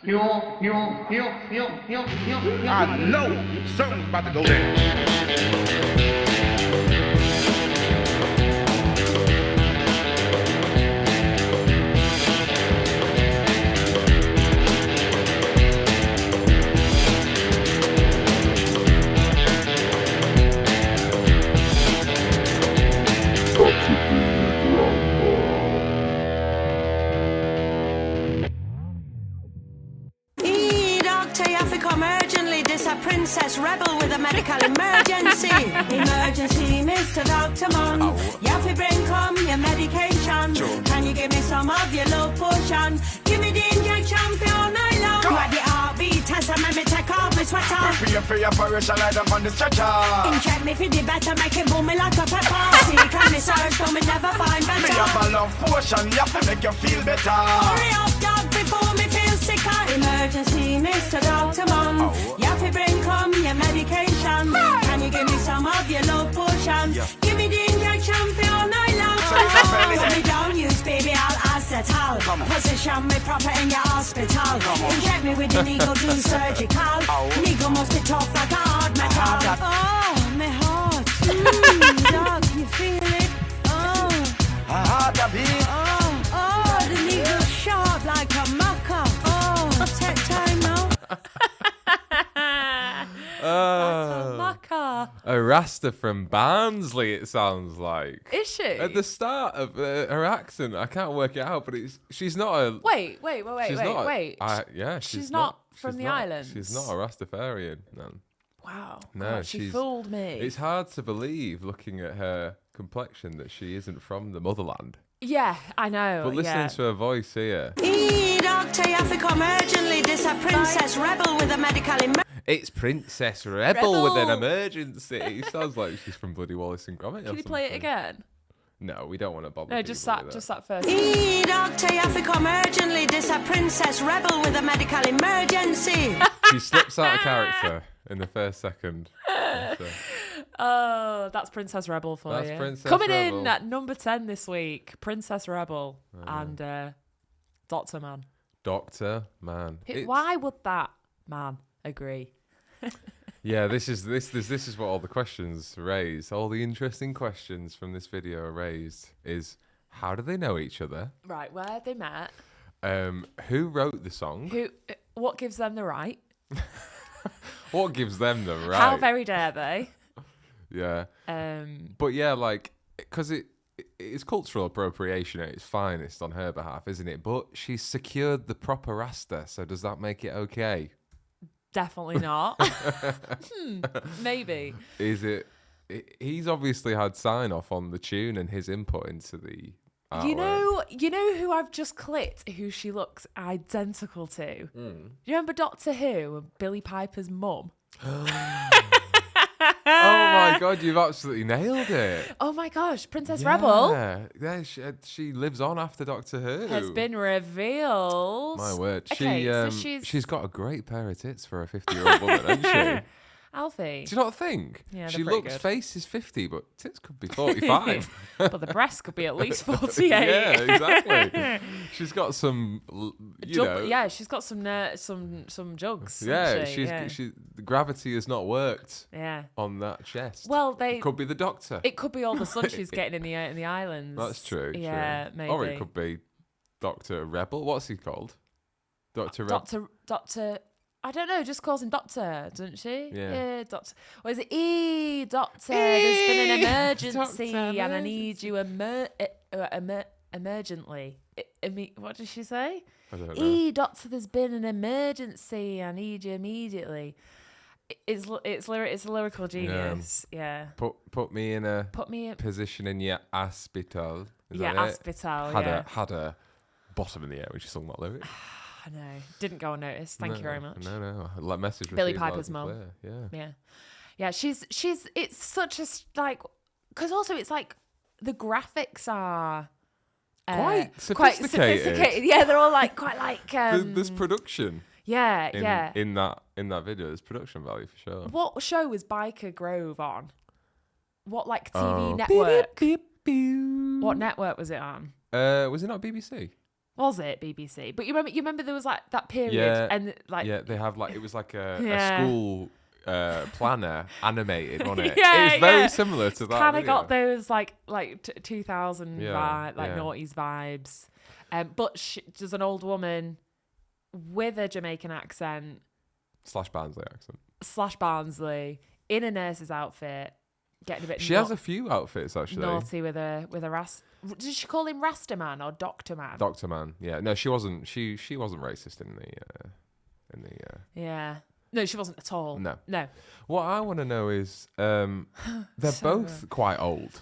I know something's about to go down. Urgently, this a princess rebel with a medical emergency. Emergency, Mr. Dr. Man. You have to bring come your medication. Can you give me some of your love potion? Give me the injection for all night long. What the heartbeat test and let me take off my sweater. Feel for your operation, lie down on the stretcher. Inject me for the better, make it boom me like a pepper. See, can me search, but me never find Me better. have a love potion, you have to make you feel better. Hurry up, dog, before me feel sicker. Emergency, Mr. Dr. Man. You have to bring come your medication. Can you give me some of your love potion? Give me the injection for all night long. Put me down, use baby, I'll acetal. Position me proper in your hospital. Inject me with the needle, do surgical. Needle must be tough like a hard metal. Oh, my heart. Dog, you feel it? Oh. The beat. Oh, the needle sharp like a maca. Oh, take time now. Maca. A Rasta from Barnsley, it sounds like. Is she? At the start of her accent, I can't work it out, but she's not a... Wait. She's not from she's the not- islands. She's not a Rastafarian, no. Wow. No, God, she she's- fooled me. It's hard to believe, looking at her complexion, that she isn't from the motherland. Yeah, I know. But listening yeah. to her voice here... Doctor, you have to come urgently. This a princess rebel with a medical emergency. It's Princess Rebel with an Rebel. emergency. Sounds like she's from bloody Wallace and Gromit. Can you play it again? No, we don't want to bother. No, just people that, with just that first. Doctor, you have to come urgently. This a princess rebel with a medical emergency. She slips out of character in the first second. So, Oh, that's Princess Rebel for That's you. Princess Coming Rebel. in at number 10 this week, Princess Rebel and Dr. Man. Doctor Man. Why would that man agree? Yeah, this is what all the questions raise. All the interesting questions from this video are raised. Is how do they know each other? Right, where they met? Who wrote the song? What gives them the right? What gives them the right? How very dare they? Yeah. But yeah, like, because it's cultural appropriation at its finest on her behalf, isn't it? But she's secured the proper Rasta, so does that make it okay? Definitely not. Maybe. Is it? He's obviously had sign off on the tune and his input into the artwork. You know who I've just clicked, who she looks identical to? Do you remember Doctor Who and Billy Piper's mum? Oh my God, you've absolutely nailed it. Oh my gosh, Princess Rebel Yeah, she lives on after Doctor Who. has been revealed. My word. Okay, so She's got a great pair of tits for a 50-year-old woman, hasn't she? Alfie. Do you not think? Yeah, they're she pretty looks good. face is 50, but tits could be 45. But the breast could be at least 48. Yeah, exactly. She's got some, you know. Yeah, she's got some jugs. Yeah, hasn't she? the gravity has not worked Yeah. on that chest. Well, it could be the Doctor. It could be all the sun she's getting in the islands. That's true. Yeah, true. maybe. Or it could be Doctor Rebel. What's he called? Doctor Rebel. Doctor. I don't know. Just calls him Doctor, doesn't she? Yeah. Doctor. Or is it Doctor? There's been an emergency, Doctor, and I need you emergently. What did she say? I don't know. Doctor, there's been an emergency. I need you immediately. It's a lyrical genius. Yeah. Put me in a Put me in. position in your hospital. Is Yeah, that it? hospital. Had a bottom in the air when she sung that lyric. I know. Didn't go unnoticed. Thank you very much. No. Like message Billy received Piper's loud mum. and clear. Yeah. Yeah. She's. It's such a like, because also it's like the graphics are Quite sophisticated. Yeah, they're all like quite like. There's production. Yeah. In that video, there's production value for sure. What show was Biker Grove on? What like TV Oh. network? What network was it on? Was it not BBC? Was it BBC? But you remember there was like that period and like they have like it was like a Yeah. school planner animated, wasn't it? Yeah, It's very yeah. similar to that. kind of video. got those like 2000 Yeah, vibe, like yeah. noughties vibes. But there's an old woman with a Jamaican accent / Barnsley accent. / Barnsley in a nurse's outfit, getting a bit. She has a few outfits actually. naughty with a Did she call him Rasta Man or Doctor Man? Doctor Man. Yeah. No, she wasn't. She wasn't racist in the. Yeah. No, she wasn't at all. No. No. What I want to know is, they're both quite old.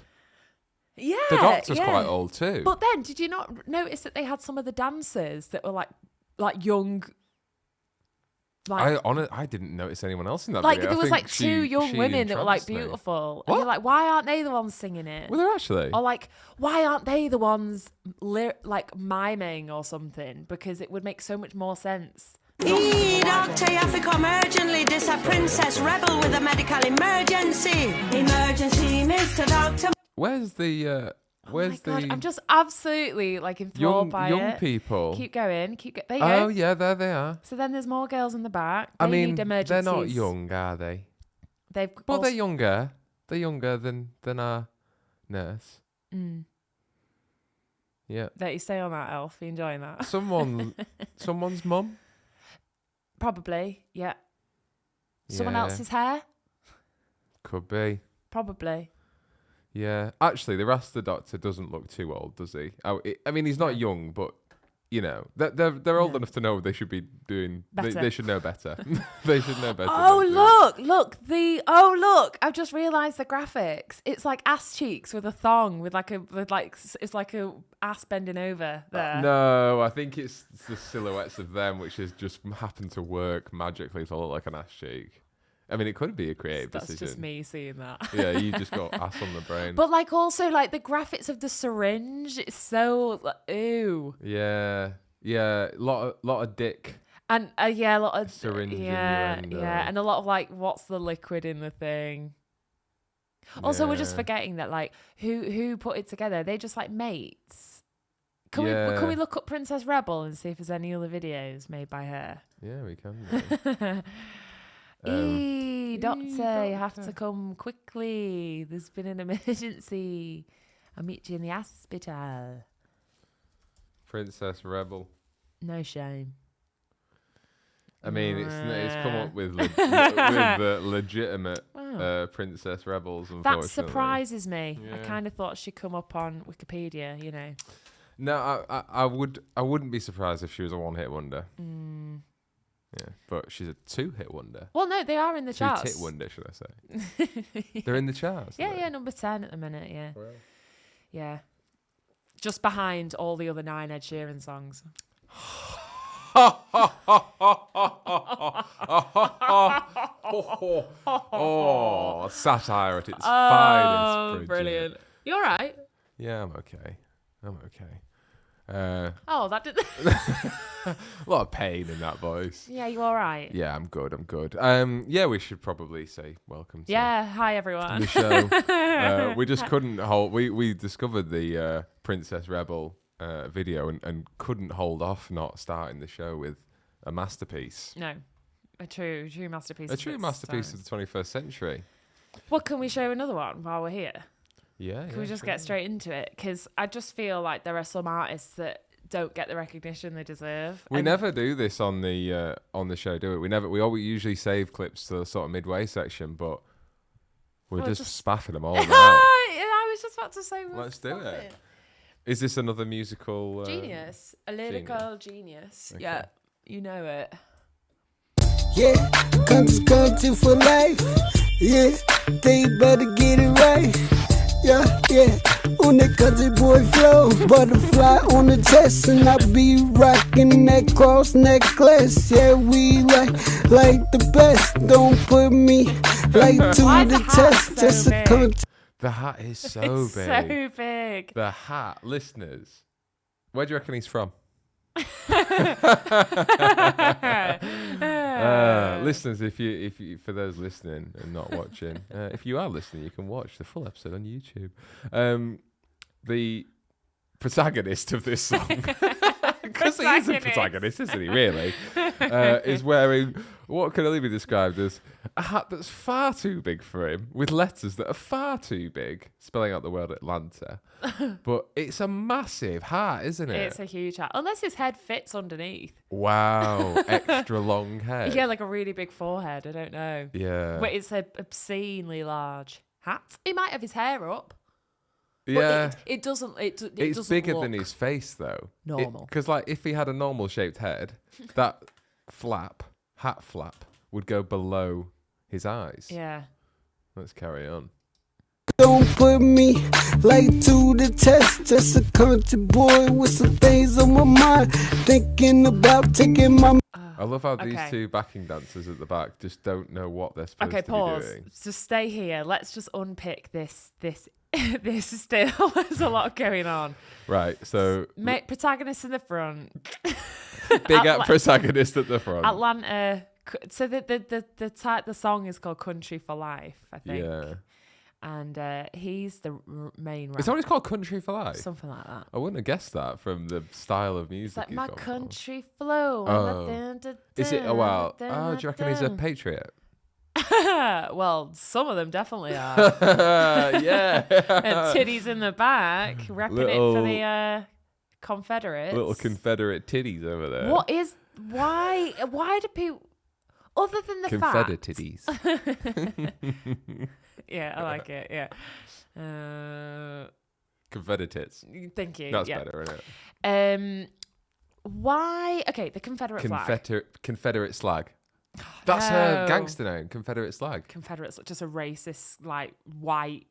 Yeah. The Doctor's yeah. quite old too. But then, did you not notice that they had some of the dancers that were like young? Like, I didn't notice anyone else in that like video. there I was think like two young she women that were like entranced me. beautiful. What? And you're like, why aren't they the ones singing it? Were there actually? Or like, why aren't they the ones like miming or something? Because it would make so much more sense. Doctor, you have to come urgently. This a princess rebel with a medical emergency. Emergency, Mr. Doctor. Where's the? Where's Oh my God, the I'm just absolutely like enthralled by young it. people? Keep going. There you Oh go. yeah, there they are. So then there's more girls in the back. They I mean, need they're emergencies. not young, are they? They've Well, also- they're younger. They're younger than our nurse. Yeah. There you stay on that, Elf. You enjoying that? Someone's mum. Probably, yeah. Someone Yeah. else's hair? Could be. Probably. Yeah. Actually, the rest of the Doctor doesn't look too old, does he? I mean, he's not young, but you know, they're old enough to know they should be doing. Better. They should know better. They should know better. Oh than look! Look! I've just realised the graphics. It's like ass cheeks with a thong, it's like a ass bending over there. No, I think it's the silhouettes of them, which has just happened to work magically to look like an ass cheek. I mean, it could be a creative That's decision. just me seeing that. Yeah, you just got ass on the brain. But like also like the graphics of the syringe, it's so ooh. Yeah, lot of dick. And a lot of Syringe yeah, innuendo. yeah, and a lot of like, what's the liquid in the thing? Also, we're just Yeah. forgetting that like who put it together? They just like mates. Can Yeah. we look up Princess Rebel and see if there's any other videos made by her? Yeah, we can. Doctor, you have to come quickly. There's been an emergency. I'll meet you in the hospital. Princess Rebel. No shame. I mean, it's come up with legitimate Princess Rebels. Unfortunately, That surprises me. I Yeah. kind of thought she'd come up on Wikipedia, you know. No, I wouldn't be surprised if she was a one-hit wonder. Yeah, but she's a two-hit wonder. Well, no, they are in the charts. Two-tit wonder, should I say? They're in the charts. Yeah, aren't yeah, number 10 at the minute, yeah. they? Well. Yeah. Just behind all the other 9 Ed Sheeran songs. Oh, satire at its finest. Bridget. Brilliant. You all right? Yeah, I'm okay. Oh, that didn't... A lot of pain in that voice. Yeah, you all right? Yeah, I'm good. Yeah, we should probably say welcome to Yeah, hi, everyone. the show. We just couldn't hold... We discovered the Princess Rebel video and couldn't hold off not starting the show with a masterpiece. No, a true masterpiece. A true masterpiece of the 21st century. Well, can we show another one while we're here? Yeah. Can we just get straight into it? Because I just feel like there are some artists that don't get the recognition they deserve. We And- never do this on the show, do we? We always usually save clips to the sort of midway section, but we're Well, just just- spaffing them all out. I was just about to say. well, Let's do stop it. Is this another musical? Genius, a lyrical genius. Okay. Yeah, you know it. Yeah, country for life. Yeah, they better get it right. Yeah, on that country boy flow, butterfly on the chest, and I be rocking that cross necklace. Yeah, we like the best. Don't put me like to Why is the the hat test. so Just a big? country. The hat is so It's big. so big. The hat, listeners. Where do you reckon he's from? Listeners, if you for those listening and not watching, if you are listening, you can watch the full episode on YouTube. The protagonist of this song because he is a protagonist, isn't he? Really, is wearing what can only be described as a hat that's far too big for him, with letters that are far too big, spelling out the word Atlanta. But it's a massive hat, isn't it? It's a huge hat, unless his head fits underneath. Wow, extra long head. Yeah, like a really big forehead. I don't know. Yeah. But it's an obscenely large hat. He might have his hair up. Yeah. But it doesn't. It It's doesn't bigger look than his face, though. normal. Because, like, if he had a normal shaped head, that hat flap, would go below his eyes. Yeah. Let's carry on. Don't put me like to the test. Just a country boy with some things on my mind. Thinking about taking my. I love how these Okay. two backing dancers at the back just don't know what they're supposed Okay, to pause. be doing. So stay here. Let's just unpick this. This still. There's a lot going on. Right, so Protagonist in the front. big up protagonist at the front. Atlanta. So the song is called "Country for Life," I think. Yeah. And he's the main rapper. Is that what it's called, Country for Life? Something like that. I wouldn't have guessed that from the style of music. It's like he's my got on. country flow. Oh. Is it? Oh, wow. Oh, do you reckon he's a patriot? Well, some of them definitely are. Yeah. And titties in the back, repping it for the Confederates. Little Confederate titties over there. Why do people, other than the Confederate fact... titties. Yeah, I like it, yeah. Confederate tits. Thank you. That's yeah. better, isn't it? Why? Okay, the Confederate flag. Confederate slag. That's her gangster name, Confederate slag. Confederates, just a racist, like, white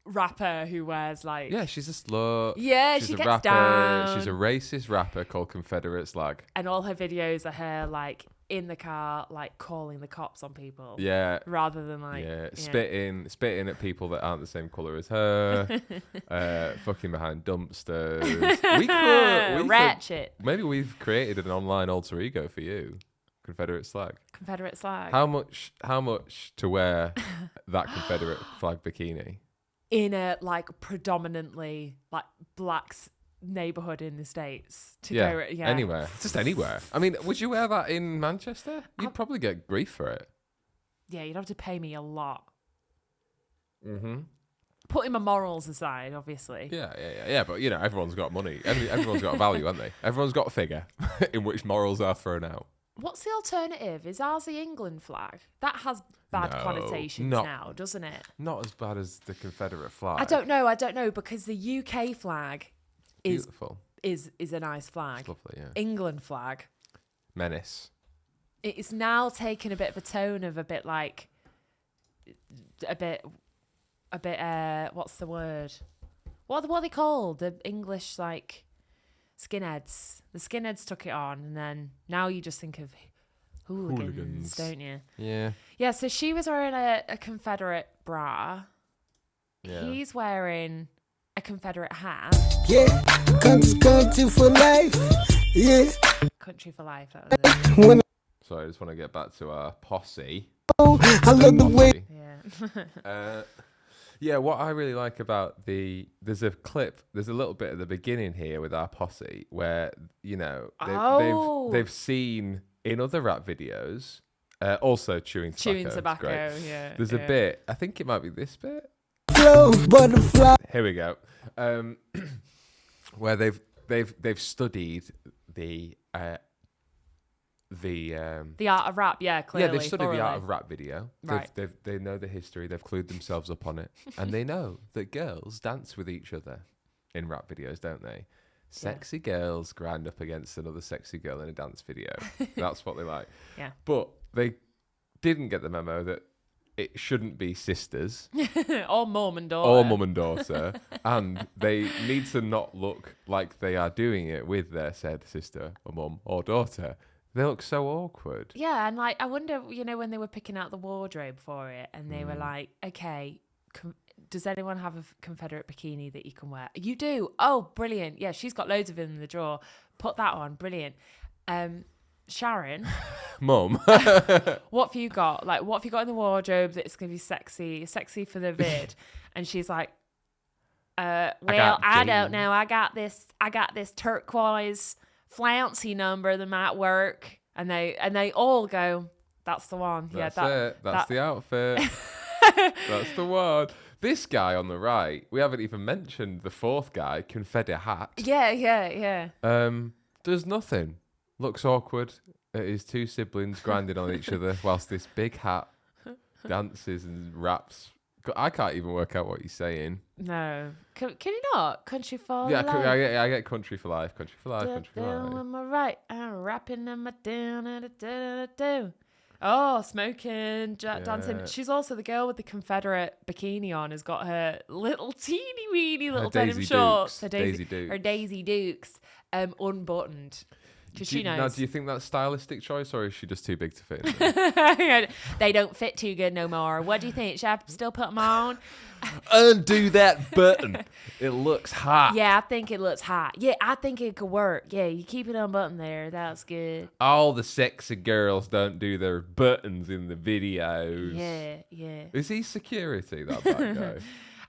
rapper who wears, like... Yeah, she's a slut. Yeah, she's she a gets rapper. down. She's a racist rapper called Confederate slag. And all her videos are her, like, in the car, like, calling the cops on people. Yeah. Rather than, like... Yeah, spitting at people that aren't the same colour as her. Fucking behind dumpsters. Ratchet. Maybe we've created an online alter ego for you. Confederate slag. Confederate flag. How much to wear that Confederate flag bikini? In a, like, predominantly, like, black neighborhood in the States. Anywhere. Just anywhere. I mean, would you wear that in Manchester? You'd probably get grief for it. Yeah, you'd have to pay me a lot. Mm-hmm. Putting my morals aside, obviously. Yeah. But, you know, everyone's got money. Everyone's got a value, haven't they? Everyone's got a figure in which morals are thrown out. What's the alternative? Is ours the England flag? That has bad connotations now, doesn't it? Not as bad as the Confederate flag. I don't know, because the UK flag is beautiful. Is a nice flag. It's lovely, yeah. England flag. Menace. It's now taken a bit of a tone of a bit like a bit what's the word? What are they called? The English, like, skinheads. The skinheads took it on, and then now you just think of hooligans, don't you? Yeah. Yeah, so she was wearing a Confederate bra. Yeah. He's wearing a Confederate hat. Yeah, country for life. Yeah. Country for life, that was it. When Sorry, I just want to get back to our posse. I love the way. Yeah. Yeah, what I really like about there's a little bit at the beginning here with our posse where, you know, they've seen in other rap videos, also chewing tobacco. Great. Yeah. There's a bit, I think it might be this bit. Flow, butterfly. Here we go. Where they've studied the art of rap, yeah, clearly. Yeah, they've studied thoroughly. the art of rap video. Right. They know the history. They've clued themselves up on it, and they know that girls dance with each other in rap videos, don't they? Sexy girls grind up against another sexy girl in a dance video. That's what they like. Yeah. But they didn't get the memo that it shouldn't be sisters or mum and daughter. or mum and daughter, and they need to not look like they are doing it with their said sister or mum or daughter. They look so awkward. Yeah, and, like, I wonder, you know, when they were picking out the wardrobe for it, and they were like, okay, does anyone have a Confederate bikini that you can wear? You do. Oh, brilliant. Yeah, she's got loads of them in the drawer. Put that on. Brilliant. Sharon, Mum. what have you got? Like, what have you got in the wardrobe that's going to be sexy for the vid? And she's like, I don't know. I got this turquoise flouncy number that might work, and they all go, that's the one. That's it. That's the outfit. That's the one. This guy on the right, we haven't even mentioned the fourth guy, confetti hat. Yeah. Does nothing. Looks awkward at his two siblings grinding on each other whilst this big hat dances and raps. I can't even work out what he's saying. No. Can you not? Country for Yeah, life. I get country for life. Country for life. Country for Down life. on my right, I'm rapping on my down. Oh, smoking, dancing. She's also the girl with the Confederate bikini on. Has got her little teeny weeny little denim Daisy shorts. Dukes. Her Daisy Dukes, unbuttoned. Because she knows. Now, do you think that's stylistic choice, or is she just too big to fit in? They don't fit too good no more. What do you think? Should I still put them on? Undo that button. It looks hot. Yeah, I think it looks hot. Yeah, I think it could work. Yeah, you keep it unbuttoned there. That's good. All the sexy girls don't do their buttons in the videos. Yeah. Is he security, that bad guy?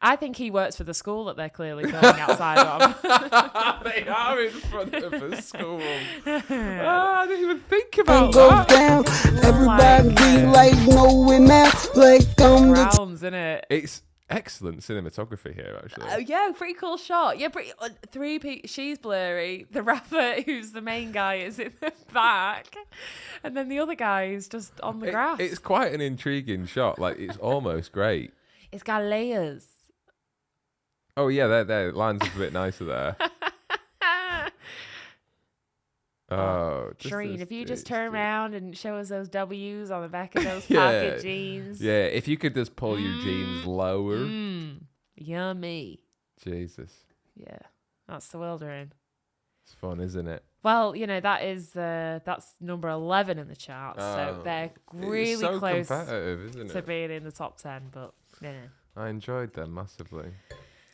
I think he works for the school that they're clearly filming outside of. They are in front of a school. I didn't even think about Go that. down, everybody be like, know it now, like I'm the Rounds, isn't it? It's excellent cinematography here, actually. Oh yeah, pretty cool shot. Yeah, pretty. Three people. She's blurry. The rapper, who's the main guy, is in the back, and then the other guy is just on the grass. It's quite an intriguing shot. Like, it's almost great. It's got layers. Oh yeah, there. It lines up a bit nicer there. Oh, Shireen, if you just turn around and show us those W's on the back of those Yeah. pocket jeans. Yeah, if you could just pull your jeans lower. Yummy. Jesus. Yeah, that's the world we're in. It's fun, isn't it? Well, that's number 11 in the charts, so Oh, they're really it's so close competitive, isn't to it? being in the top 10. But I enjoyed them massively.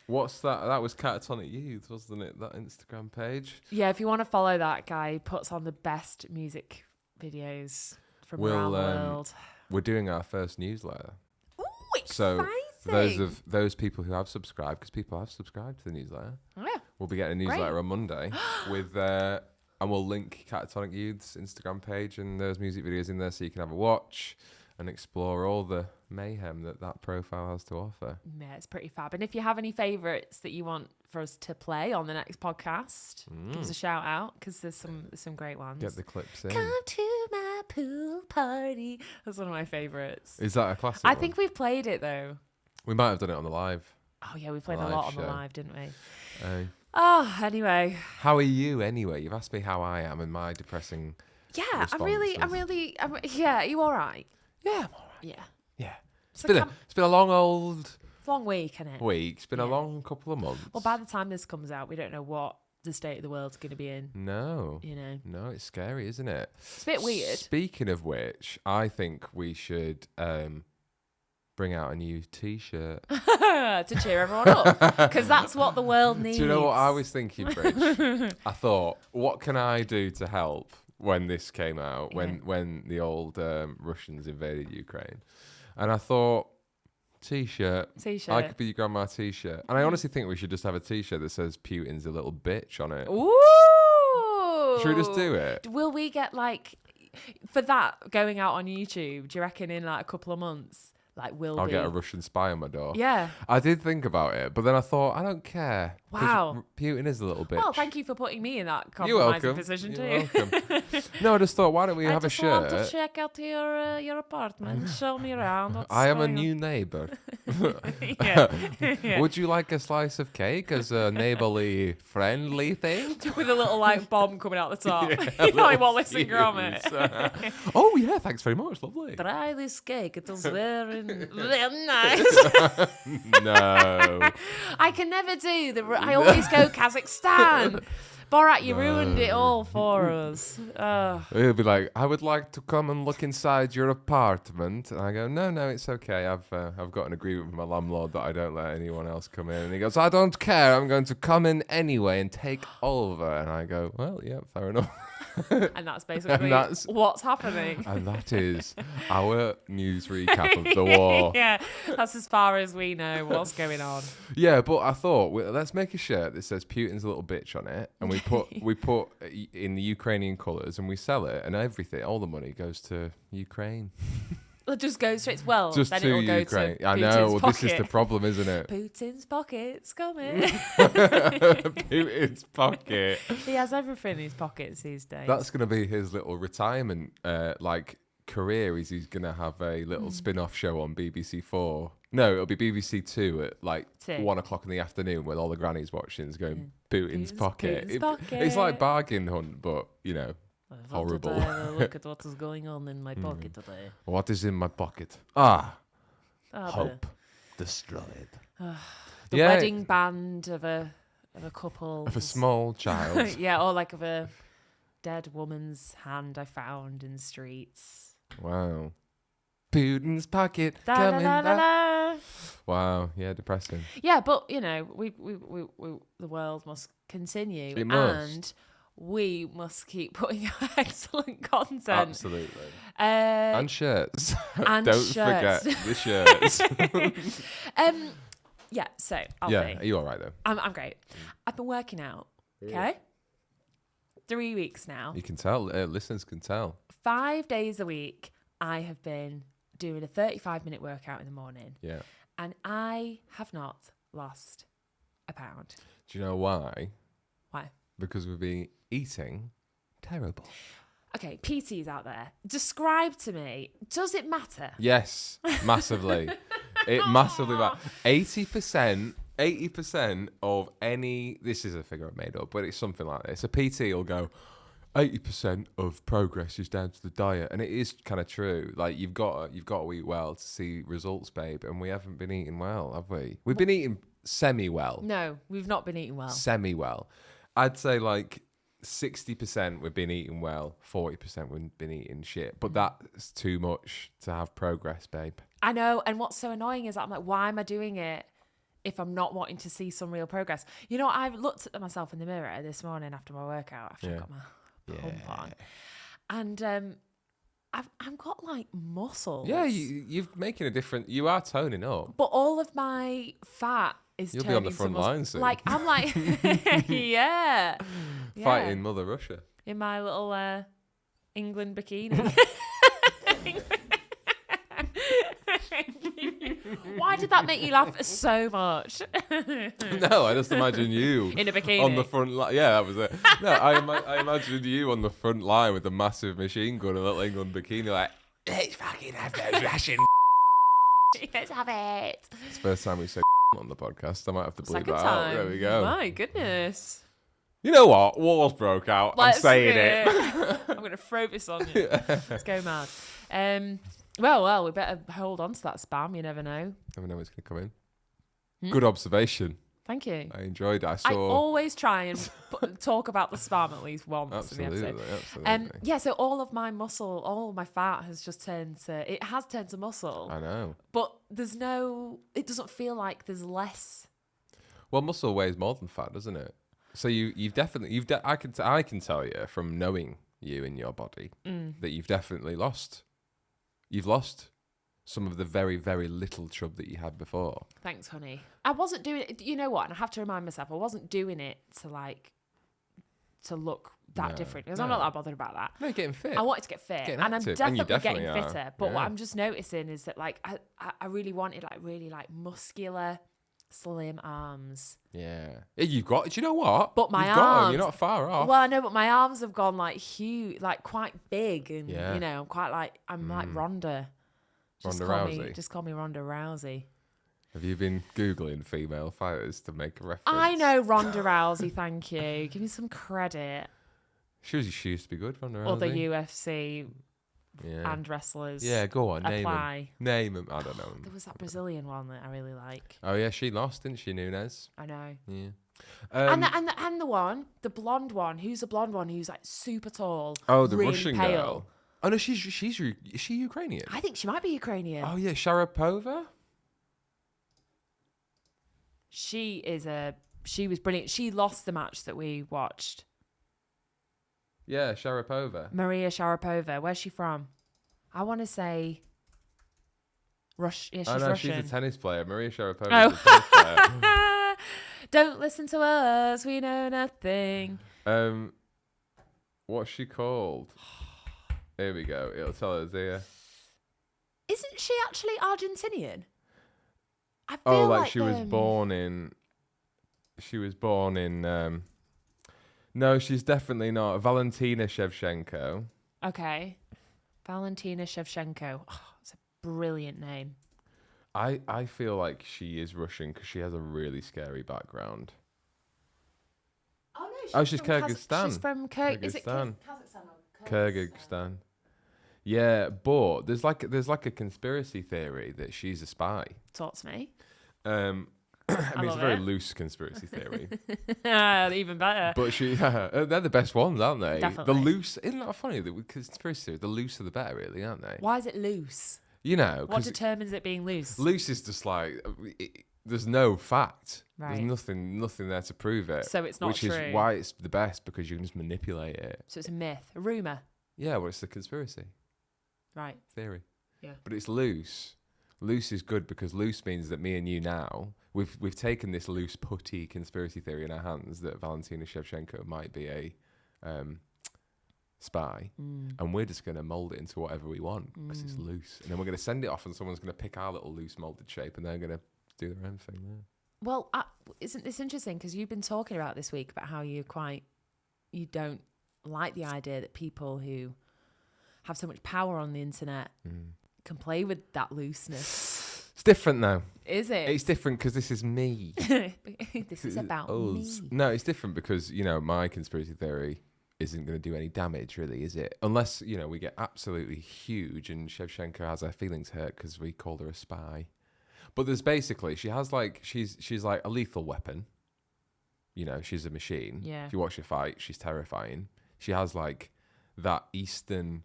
What's that? That was Catatonic Youth, wasn't it? That Instagram page. yeah, if you want to follow that guy, he puts on the best music videos from around the world. We're doing our first newsletter. Ooh, So exciting! those people who have subscribed, because people have subscribed to the newsletter, Yeah. we'll be getting a newsletter on Monday with and we'll link Catatonic Youth's Instagram page and those music videos in there, so you can have a watch and explore all the mayhem that profile has to offer. Yeah, it's pretty fab. And if you have any favourites that you want for us to play on the next podcast, give us a shout out, because there's some great ones. Get the clips in. Come to my pool party. That's one of my favourites. Is that a classic I one? think we've played it though. We might have done it on the live. Oh yeah, we played a Live lot on show. the live, didn't we? Uh, Anyway. how are you anyway? You've asked me how I am and my depressing Yeah, response yeah, are you all right? Yeah, I'm all right. Yeah. Yeah. It's So been a long old it's a long week, isn't it? week. It's been a Yeah. long couple of months. Well, by the time this comes out, we don't know what the state of the world's going to be in. No. You know, No, it's scary, isn't it? it's a bit weird. Speaking of which, I think we should bring out a new T-shirt. To cheer everyone up, because that's what the world needs. Do you know what I was thinking, Bridge? I thought, what can I do to help when this came out, when the old Russians invaded Ukraine? And I thought, T-shirt. I could be your grandma T-shirt. And I honestly think we should just have a T-shirt that says Putin's a little bitch on it. Ooh. Should we just do it? Will we get for that going out on YouTube? Do you reckon in a couple of months? I'll get a Russian spy on my door. Yeah. I did think about it, but then I thought, I don't care. 'Cause Wow. Putin is a little bitch. Well, thank you for putting me in that You're compromising welcome. position You're too. welcome. No, I just thought, why don't we have a I just want to shirt? check out your apartment. Show me around. What's I am a going new neighbor. on. Yeah. Yeah. Would you like a slice of cake as a neighborly friendly thing? With a little bomb coming out the top. You know, like Wallace and Gromit. Oh yeah, thanks very much. Lovely. Try this cake. It was very, very nice. No. I can never do I always go Kazakhstan. Borat, you ruined it all for us. He'll be like, I would like to come and look inside your apartment. And I go, no, it's okay. I've got an agreement with my landlord that I don't let anyone else come in. And he goes, I don't care. I'm going to come in anyway and take over. And I go, well, yeah, fair enough. And that's basically what's happening. And that is our news recap of the war. Yeah, that's as far as we know what's going on. Yeah, but I thought, let's make a shirt that says Putin's a little bitch on it. And we put in the Ukrainian colours and we sell it, and everything, all the money goes to Ukraine. It'll just go straight. Well, Just then to it'll go Ukraine. to I Putin's know. Well, pocket. this is the problem, isn't it? Putin's pocket's coming. Putin's pocket. He has everything in his pockets these days. That's going to be his little retirement career. Is he's going to have a little spin-off show on BBC 4. No, it'll be BBC 2 at 1 o'clock in the afternoon when all the grannies watching is going Putin's pocket. Putin's pocket. It's like bargain hunt, but horrible. Look at what is going on in my pocket today. What is in my pocket? Hope destroyed. The wedding band of a couple. Of a small child. Yeah, or like of a dead woman's hand I found in the streets. Wow. Putin's pocket Da, coming da, da, back. da, da. Wow, yeah, depressing. Yeah, but we the world must continue, It must. and we must keep putting out excellent content. Absolutely. And And shirts. and Don't shirts. forget the shirts. yeah. So I'll Yeah, be. are you all right though? I'm great. I've been working out. Okay. 3 weeks now. You can tell. Listeners can tell. 5 days a week. I have been doing a 35-minute workout in the morning, Yeah. and I have not lost a pound. Do you know why? Why? Because we've been eating terrible. Okay, PTs out there, describe to me, does it matter? Yes, massively. It massively matters. 80% of any, this is a figure I've made up, but it's something like this. A PT will go, 80% of progress is down to the diet, and it is kind of true. Like you've got to eat well to see results, babe, and we haven't been eating well, have we? We've been eating semi-well. No, we've not been eating well. Semi-well. I'd say like 60% we've been eating well, 40% we've been eating shit. But that's too much to have progress, babe. I know, and what's so annoying is that I'm like, why am I doing it if I'm not wanting to see some real progress? You know, I've looked at myself in the mirror this morning after my workout, after I got my pump on, and I've got like muscles. Yeah, you're making a difference. You are toning up. But all of my fat is You'll be turning on the front to muscle. line soon. Like I'm like, yeah, Fighting Mother Russia. in my little England bikini. Why did that make you laugh so much? No, I just imagine you In a bikini. on the front line. Yeah, that was it. No, I imagined you on the front line with a massive machine gun and a little England bikini, like, let's fucking have those Russian. Let's have it. It's the first time we said on the podcast. I might have to bleep Second that time. out. There we go. My goodness. You know what? Wars broke out. Let's I'm saying do it. I'm going to throw this on you. Let's go mad. Well, we better hold on to that spam. You never know. Never know what's going to come in. Good observation. Thank you. I enjoyed it. I always try and talk about the spam at least once Absolutely, in the episode. absolutely. Yeah, so all of my muscle, all of my fat has just turned to, it has turned to muscle, I know. but it doesn't feel like there's less. Well, muscle weighs more than fat, doesn't it? So you've definitely, I can tell you from knowing you in your body that you've definitely lost. You've lost some of the very, very little chub that you had before. Thanks, honey. I wasn't doing it. You know what? And I have to remind myself, I wasn't doing it to look that different, because I'm not that bothered about that. No, you're getting fit. I wanted to get fit, Getting and I'm active, and you definitely definitely getting are. fitter. But what Yeah. I'm just noticing is that like I really wanted like really like muscular, slim arms. Yeah. You've got, do you know what? But my You've got 'em, arms, you're not far off. Well, I know, but my arms have gone like huge, like quite big, and Yeah. you know, I'm quite like like Ronda. Ronda Rousey. Rousey. Just call me Ronda Rousey. Have you been Googling female fighters to make a reference? I know Ronda Rousey. Thank you. Give me some credit. She used to be good, Ronda Rousey. Other UFC yeah. and wrestlers. Yeah, go on, name apply. them. Name them. I don't know. There was that Brazilian one that I really like. Oh yeah, she lost, didn't she, Nunes? I know. Yeah. And the one, the blonde one, who's a blonde one who's like super tall. Oh, the really Russian pale. girl. Oh no, is she Ukrainian? I think she might be Ukrainian. Oh yeah, Sharapova. She was brilliant. She lost the match that we watched. Yeah, Sharapova. Maria Sharapova. Where's she from? I want to say Rush. Yeah, she's Oh no, Russian. she's a tennis player. Maria Sharapova Oh. is a tennis player. Don't listen to us. We know nothing. What's she called? Here we go. It'll tell us here. Isn't she actually Argentinian? I feel Oh, like she was born in. She was born in. No, she's definitely not. Valentina Shevchenko. Okay. Valentina Shevchenko. Oh, it's a brilliant name. I feel like she is Russian because she has a really scary background. Oh, no, She's Kyrgyzstan. She's from Is it Kyrgyzstan. Kazakhstan or Kyrgyzstan. Yeah, but there's like a conspiracy theory that she's a spy. Talk to me. I mean, it's a very it. loose conspiracy theory. Even better. But they're the best ones, aren't they? Definitely. The loose, isn't that funny? The conspiracy theory, the looser the better, really, aren't they? Why is it loose? You know, What determines it being loose? loose is just like there's no fact. Right. There's nothing there to prove it. So it's not which true. is why it's the best because you can just manipulate it. So it's a myth, a rumour. Yeah, well, it's the conspiracy Right. theory. Yeah. But it's loose. Loose is good because loose means that me and you now we've taken this loose putty conspiracy theory in our hands that Valentina Shevchenko might be a spy, and we're just going to mold it into whatever we want because it's loose, and then we're going to send it off, and someone's going to pick our little loose molded shape, and they're going to do their own thing there. Well, isn't this interesting? Because you've been talking about this week about how you don't like the idea that people who have so much power on the internet can play with that looseness. It's different though. Is it? It's different because this is me. This is about Us. me. No, it's different because my conspiracy theory isn't going to do any damage, really, is it? Unless we get absolutely huge and Shevchenko has her feelings hurt because we called her a spy. But there's basically she has like she's like a lethal weapon. She's a machine. Yeah. If you watch her fight, she's terrifying. She has like that Eastern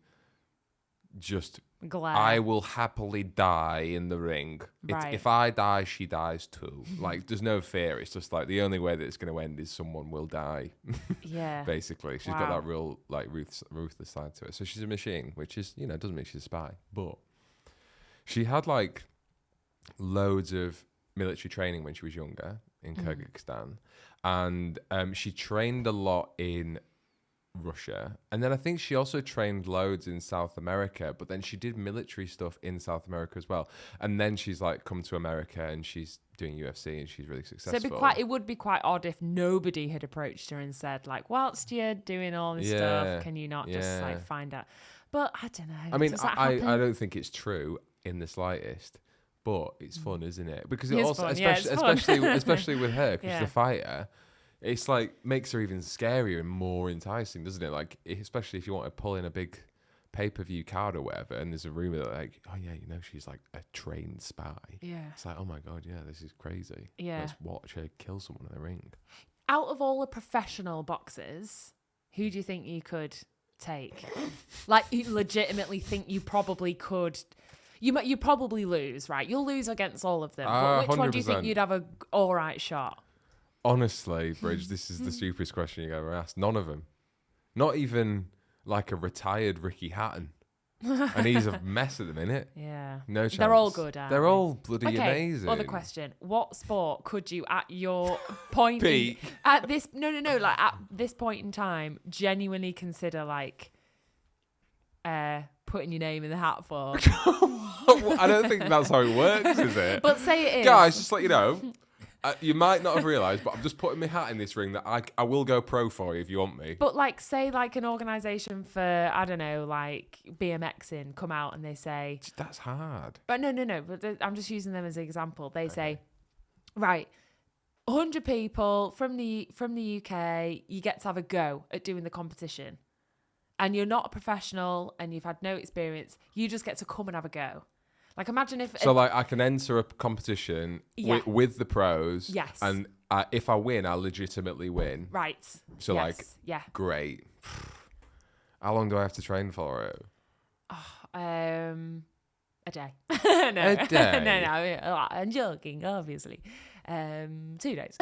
just Glare. I will happily die in the ring. Right. If I die, she dies too. Like, there's no fear. It's just like the only way that it's going to end is someone will die. Yeah. Basically, she's Wow. got that real like ruthless side to her. So she's a machine, which is doesn't mean she's a spy, but she had like loads of military training when she was younger in Kyrgyzstan, and she trained a lot in Russia, and then I think she also trained loads in South America, but then she did military stuff in South America as well, and then she's like come to America and she's doing UFC and she's really successful. So it would be quite odd if nobody had approached her and said like, whilst you're doing all this stuff, can you not just like find out? But I don't know. I mean, Does that I happen? don't think it's true in the slightest, but it's fun, isn't it? Because It it is also, fun. Yeah, it's fun. especially with her, because Yeah. she's a fighter. It's like makes her even scarier and more enticing, doesn't it? Like, especially if you want to pull in a big pay-per-view card or whatever, and there's a rumor that like, oh yeah, she's like a trained spy. Yeah. It's like, oh my god, yeah, this is crazy. Yeah. Let's watch her kill someone in the ring. Out of all the professional boxers, who do you think you could take? Like, you legitimately think you probably could. You probably lose, right? You'll lose against all of them. But which one do you think 100%. you'd have a all right shot? Honestly, Bridge, this is the stupidest question you've ever asked. None of them. Not even like a retired Ricky Hatton. And he's a mess at the minute. Yeah. No chance. They're all good, aren't They're they? all bloody Okay, amazing. other question. What sport could you, at your point... Peak. At this... No. Like, at this point in time, genuinely consider, like, putting your name in the hat for? I don't think that's how it works, is it? But say it is. Guys, just let you know, you might not have realised, but I'm just putting my hat in this ring that I will go pro for you if you want me. But, like, say, like, an organisation for, I don't know, like, BMXing come out and they say... That's hard. But no. But I'm just using them as an example. They say, right, 100 people from the UK, you get to have a go at doing the competition. And you're not a professional and you've had no experience. You just get to come and have a go. Like, imagine if... So, like, I can enter a competition Yeah. with the pros. Yes. And if I win, I legitimately win. Right. So, Yes. like, Yeah. great. How long do I have to train for it? A day. no. A day? No. I'm joking, obviously. 2 days.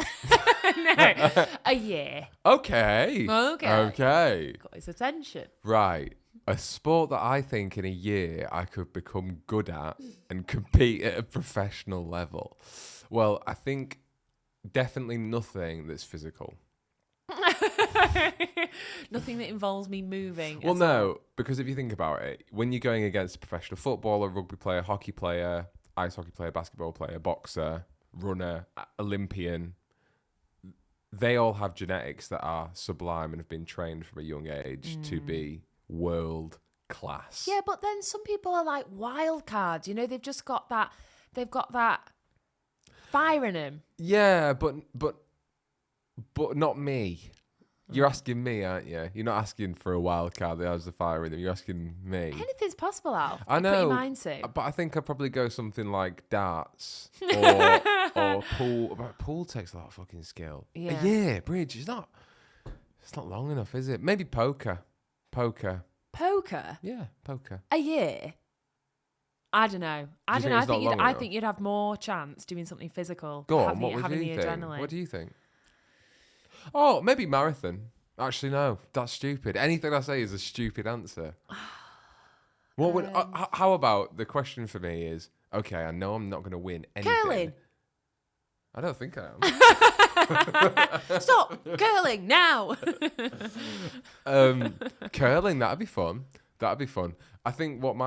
No. A year. Okay. Okay. Got his attention. Right. A sport that I think in a year I could become good at and compete at a professional level. Well, I think definitely nothing that's physical. Nothing that involves me moving. Well, at all. no, because if you think about it, when you're going against a professional footballer, rugby player, hockey player, ice hockey player, basketball player, boxer, runner, Olympian, they all have genetics that are sublime and have been trained from a young age to be world class. Yeah, but then some people are like wild cards. You know, they've just got that. They've got that fire in them. Yeah, but not me. You're asking me, aren't you? You're not asking for a wild card that has the fire in them. You're asking me. Anything's possible, Al. I know, Put your mind to. but I think I'd probably go something like darts or pool. But pool takes a lot of fucking skill. Yeah. A year, bridge. It's not long enough, is it? Maybe poker. Poker. Yeah, poker. A A year. I don't know. I Do don't you know. think it's not long I enough? think you'd have more chance doing something physical. Go on. having, What would having you the think? adrenaline. What do you think? Oh, maybe marathon. Actually, no. That's stupid. Anything I say is a stupid answer. What would? How about the question for me is? Okay, I know I'm not going to win anything. Curling. I don't think I am. Stop curling now. Curling, that'd be fun. That'd be fun. I think what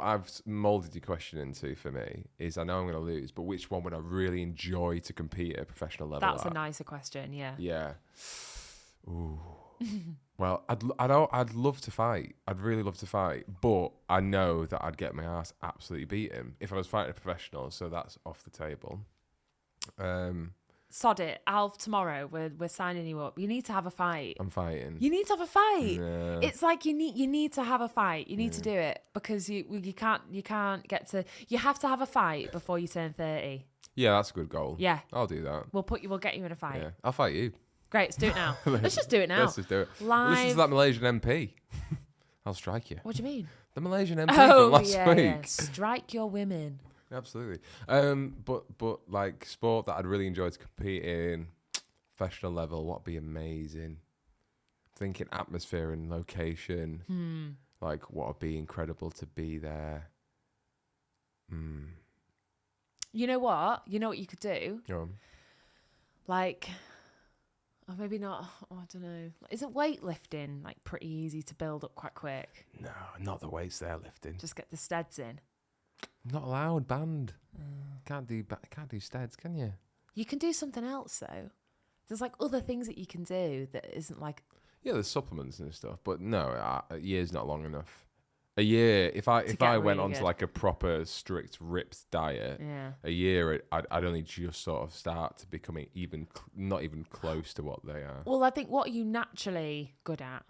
I've molded your question into for me is I know I'm going to lose, but which one would I really enjoy to compete at a professional level? That's a at? nicer question. Yeah. Yeah. Ooh. Well, I'd love to fight. I'd really love to fight, but I know that I'd get my ass absolutely beaten if I was fighting a professional. So that's off the table. Sod it, Alf. Tomorrow we're signing you up. You need to have a fight. I'm fighting. You need to have a fight. Yeah. It's like you need to have a fight. You need to do it because you can't get to. You have to have a fight before you turn 30. Yeah, that's a good goal. Yeah. I'll do that. We'll get you in a fight. Yeah, I'll fight you. Great, let's do it now. Let's just do it now. Let's just do it. Live. Listen to that Malaysian MP. I'll strike you. What do you mean? The Malaysian MP from last week. Yeah. Strike your women. Absolutely. But like sport that I'd really enjoy to compete in, professional level, what'd be amazing? Thinking atmosphere and location. Like what would be incredible to be there. You know what? You know what you could do? Go on. Like, or maybe not. Oh, I don't know. Isn't weightlifting like pretty easy to build up quite quick? No, not the weights they're lifting. Just get the steads in. Not allowed, banned. Can't do steads, can you? You can do something else though. There's like other things that you can do that isn't like. Yeah, there's supplements and stuff, but no, a year's not long enough. A year, if I get went really onto good. like a proper strict ripped diet, Yeah. a year I'd only just sort of start to becoming not even close to what they are. Well, I think what are you naturally good at?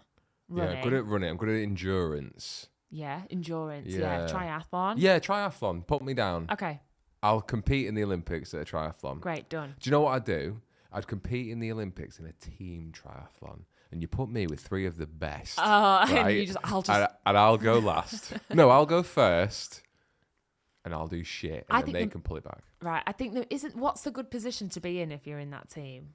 Running. Yeah, good at running. I'm good at endurance. Yeah, endurance. Yeah, Yeah. triathlon. Yeah, triathlon. Put me down. Okay, I'll compete in the Olympics at a triathlon. great, done. Do you know what I'd do? I'd compete in the Olympics in a team triathlon. And you put me with three of the best. And and I'll go last. No, I'll go first. And I'll do shit. I And then think they can pull it back. Right, I think there isn't. What's the good position to be in if you're in that team?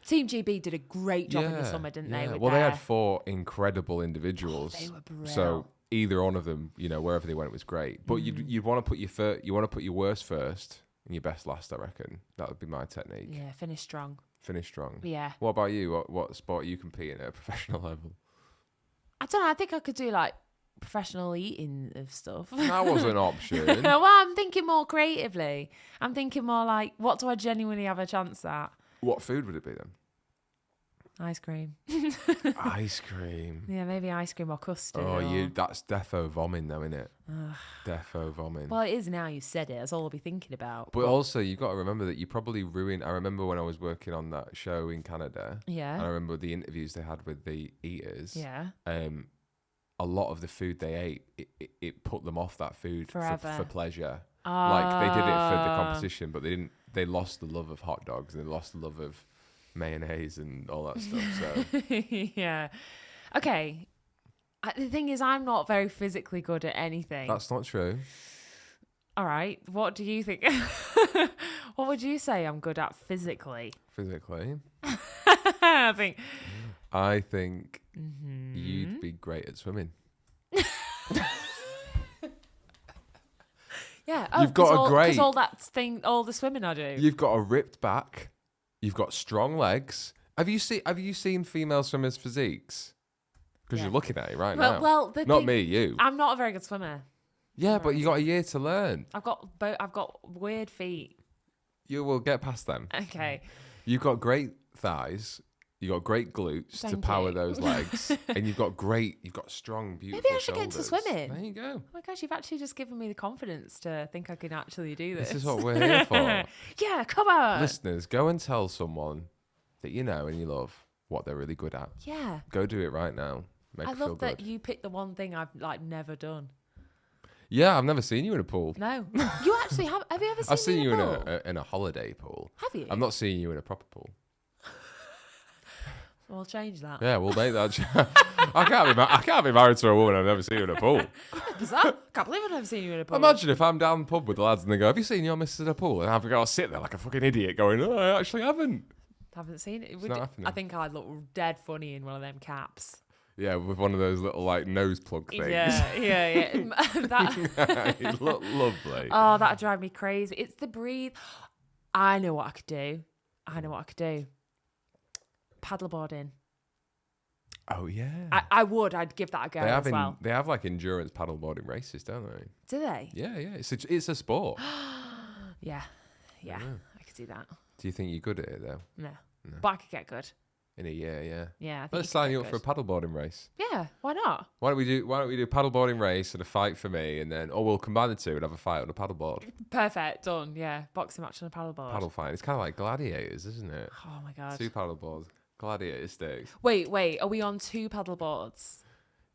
Team GB did a great job in the summer, didn't they? With Well, they their- had four incredible individuals. they were brilliant. So either one of them, wherever they went was great. But you'd want to put your worst first and your best last, I reckon. That would be my technique. Yeah, finish strong. Finish strong. Yeah. What about you? What sport are you competing at a professional level? I don't know. I think I could do like professional eating of stuff. That was an option. Well, I'm thinking more creatively. I'm thinking more like, what do I genuinely have a chance at? What food would it be then? Ice cream. Ice cream. Yeah, maybe ice cream or custard. Oh, or... that's defo vomiting though, innit? Defo vomiting. Well, it is now you said it. That's all I'll be thinking about. But also, you've got to remember that you probably ruined. I remember when I was working on that show in Canada. Yeah. And I remember the interviews they had with the eaters. Yeah. A lot of the food they ate, it put them off that food for Forever. pleasure. Like they did it for the competition, but they didn't. They lost the love of hot dogs and they lost the love of mayonnaise and all that stuff. So Yeah. Okay. The thing is, I'm not very physically good at anything. that's not true. All right. What do you think? What would you say I'm good at physically? Physically, I think. I think you'd be great at swimming. Yeah. You've got a great- Because all that thing, all the swimming I do. You've got a ripped back, you've got strong legs, Have you seen female swimmers' physiques? Because Yeah. you're looking at it right now. Well, not me, you. I'm not a very good swimmer. Yeah, but you got a year to learn. I've got weird feet. You will get past them. Okay. You've got great thighs. You got great glutes to Thank power you. those legs, and you've got strong, beautiful. Maybe I should get into shoulders. swimming. There you go. Oh my gosh, you've actually just given me the confidence to think I can actually do this. This is what we're here for. Yeah, come on. Listeners, go and tell someone that you know and you love what they're really good at. Yeah. Go do it right now. Make I it feel love that good. you picked the one thing I've never done. Yeah, I've never seen you in a pool. No. You actually have. Have you ever seen I've seen me you in a pool? in a holiday pool. Have you? I've not seen you in a proper pool. We'll change that. Yeah, we'll make that. I can't be married to a woman I've never seen in a pool. Bizarre. Can't believe I've never seen you in a pool. Imagine if I'm down the pub with the lads and they go, "Have you seen your missus in a pool?" And I've got to sit there like a fucking idiot, going, "No, I actually haven't." Haven't seen it. not happening. I think I'd look dead funny in one of them caps. Yeah, with one of those little like nose plug things. Yeah. That, You look lovely. oh, that'd drive me crazy. It's the breathe. I know what I could do. Paddleboarding. Oh yeah. I'd give that a go They have as well. they have like endurance paddleboarding races, don't they? Do they? Yeah. It's a sport. Yeah. I could do that. Do you think you're good at it though? No. But I could get good. In a year, yeah. Yeah. I think Let's could sign get you up for a good. paddleboarding race. Yeah. Why not? Why don't we do a paddleboarding race and a fight for me, and then we'll combine the two and have a fight on a paddleboard. Perfect. Done. Yeah. Boxing match on a paddleboard. Paddle fight. It's kind of like gladiators, isn't it? Oh my god. Two paddleboards, gladiator sticks. Wait. Are we on two paddleboards?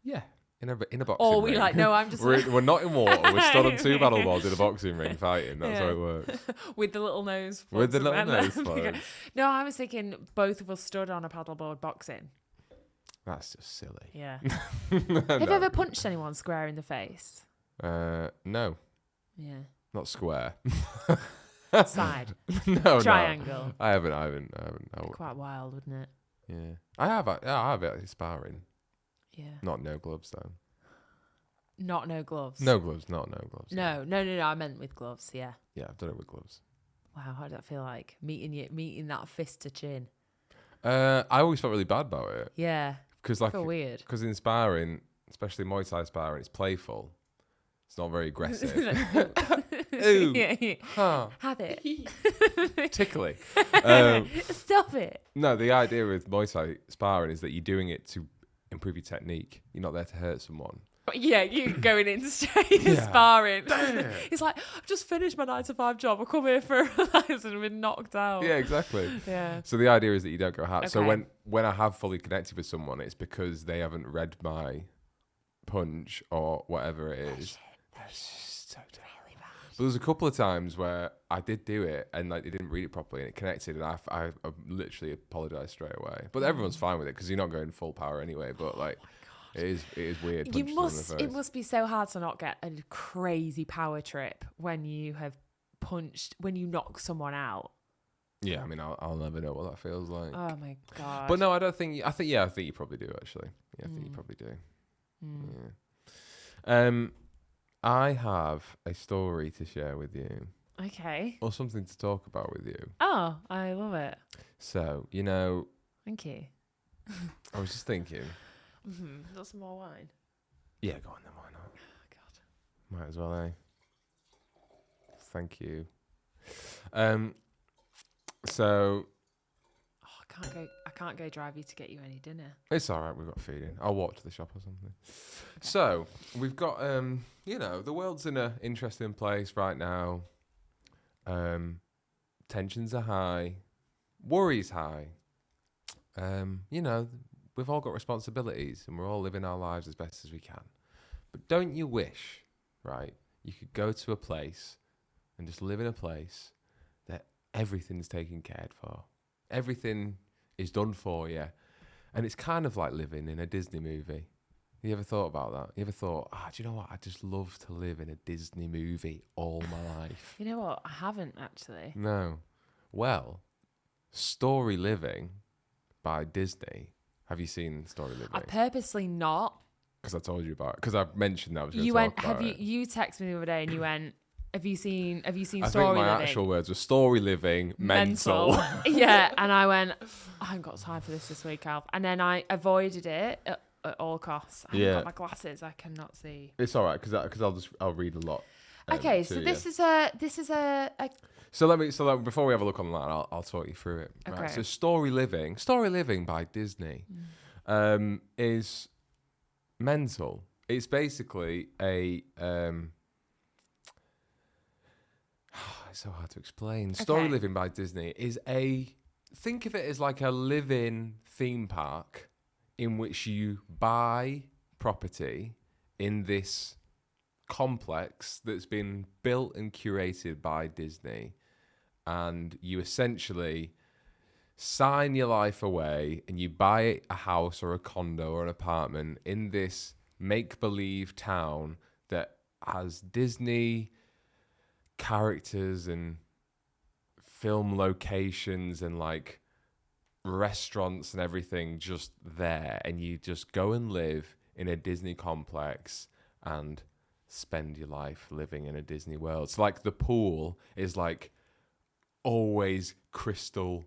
Yeah, in a boxing Or we ring. like? No, I'm just We're not in water. We're stood on two paddleboards in a boxing ring fighting. That's how it works. with the little nose. With the plugs little and nose then- plugs. No, I was thinking both of us stood on a paddleboard boxing. That's just silly. Yeah. Have you ever punched anyone square in the face? No, Yeah. not square. Side. No, Triangle. No. I haven't. Quite wild, wouldn't it? Yeah, I have actually sparring. Yeah. Not no gloves though. Not no gloves. No gloves, not no gloves. No. I meant with gloves. Yeah. Yeah, I've done it with gloves. Wow. How did that feel like meeting that fist to chin? I always felt really bad about it Yeah. because I feel weird. Because in sparring, especially Muay Thai sparring, it's playful. It's not very aggressive. Ooh, Yeah. huh, Have it. tickly. Stop it. No, the idea with Muay Thai sparring is that you're doing it to improve your technique. You're not there to hurt someone. But yeah, you going in straight Yeah. sparring. It's like, I've just finished my 9 to 5 job. I come here for a relax and been knocked out. Yeah, exactly. Yeah. So the idea is that you don't go hard. So Okay. when I have fully connected with someone, it's because they haven't read my punch or whatever it is. That's so terrible. But there's a couple of times where I did do it and like they didn't read it properly and it connected and I literally apologized straight away. But everyone's fine with it because you're not going full power anyway. But like it is weird. You punching someone in the must. It face. must be so hard to not get a crazy power trip when you have when you knock someone out. Yeah, I mean I'll never know what that feels like. Oh my god. But no, I don't think. I think you probably do actually. Yeah, I think you probably do. Yeah. I have a story to share with you, Okay. or something to talk about with you. Oh, I love it. So Thank you. I was just thinking. Got some more wine. Yeah, go on then. Why not? Oh, God. Might as well, eh? Thank you. So Oh, I can't go drive you to get you any dinner. it's all right. We've got feeding. I'll walk to the shop or something. So we've got, the world's in an interesting place right now. Tensions are high, worries high. We've all got responsibilities and we're all living our lives as best as we can. But don't you wish, right, you could go to a place and just live in a place that everything's taken care for. Everything is done for you. And it's kind of like living in a Disney movie. You ever thought about that? You ever thought, do you know what? I'd just love to live in a Disney movie all my life. You know what? I haven't actually. No. Well, Storyliving by Disney. Have you seen Storyliving? I purposely not. Because I told you about it. Because I mentioned that I was going to You talk went. about Have you? it. You texted me the other day and you went. Have you seen I think Storyliving? my actual words were Storyliving, mental. Yeah, and I went, I haven't got time for this week, Alf. And then I avoided it at all costs. I haven't got my glasses. I cannot see. It's all right because I'll read a lot. Okay, so this is a So before we have a look on that, I'll talk you through it. Okay. Right. So Storyliving by Disney, is mental. It's basically a it's so hard to explain. Storyliving by Disney is think of it as like a live-in theme park in which you buy property in this complex that's been built and curated by Disney, and you essentially sign your life away and you buy a house or a condo or an apartment in this make-believe town that has Disney characters and film locations and like restaurants and everything just there, and you just go and live in a Disney complex and spend your life living in a Disney world. So like the pool is like always crystal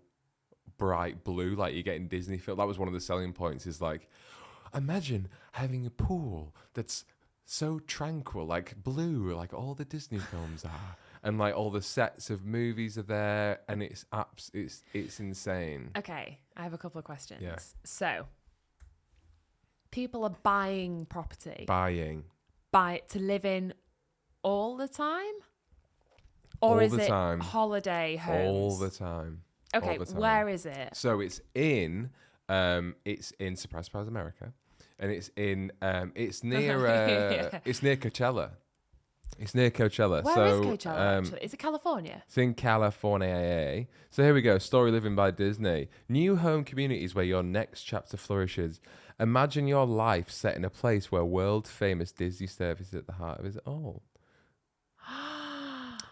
bright blue, like you get in Disney film. That was one of the selling points, is like, imagine having a pool that's so tranquil, like blue, like all the Disney films are, and like all the sets of movies are there, and it's insane. Okay, I have a couple of questions. Yeah. So, people are buying property. Buy To live in all the time? Or all is the it time. holiday homes? All the time. Okay, all the time. where is it? So it's in Surprise America, and it's near Yeah. it's near Coachella. It's near Coachella. Where is Coachella, actually? Is it California? It's in California. So here we go. Storyliving by Disney. New home communities where your next chapter flourishes. Imagine your life set in a place where world-famous Disney service is at the heart of it all.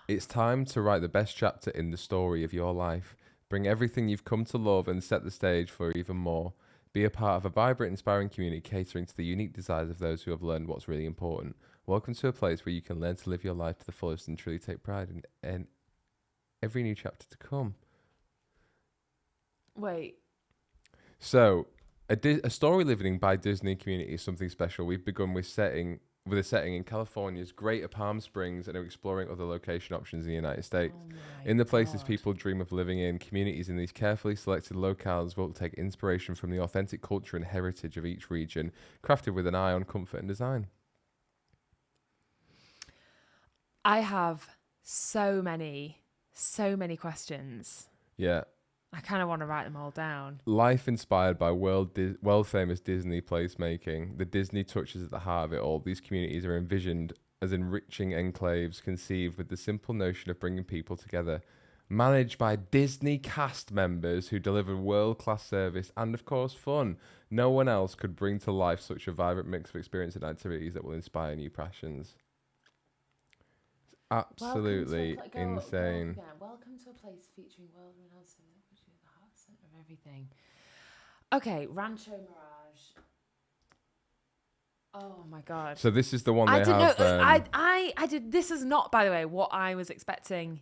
It's time to write the best chapter in the story of your life. Bring everything you've come to love and set the stage for even more. Be a part of a vibrant, inspiring community catering to the unique desires of those who have learned what's really important. Welcome to a place where you can learn to live your life to the fullest and truly take pride in every new chapter to come. Wait. So, a story living by Disney community is something special. We've begun with a setting in California's Greater Palm Springs and are exploring other location options in the United States. In the places people dream of living in, communities in these carefully selected locales will take inspiration from the authentic culture and heritage of each region, crafted with an eye on comfort and design. I have so many questions. Yeah. I kind of want to write them all down. Life inspired by world-famous Disney placemaking. The Disney touch is at the heart of it all. These communities are envisioned as enriching enclaves conceived with the simple notion of bringing people together. Managed by Disney cast members who deliver world-class service and, of course, fun. No one else could bring to life such a vibrant mix of experience and activities that will inspire new passions. It's absolutely insane. Welcome to a place featuring world-renowned celebrities at the heart center of everything. Okay, Rancho Mirage. Oh my god. So this is the one I they didn't have. know. I did. This is not, by the way, what I was expecting.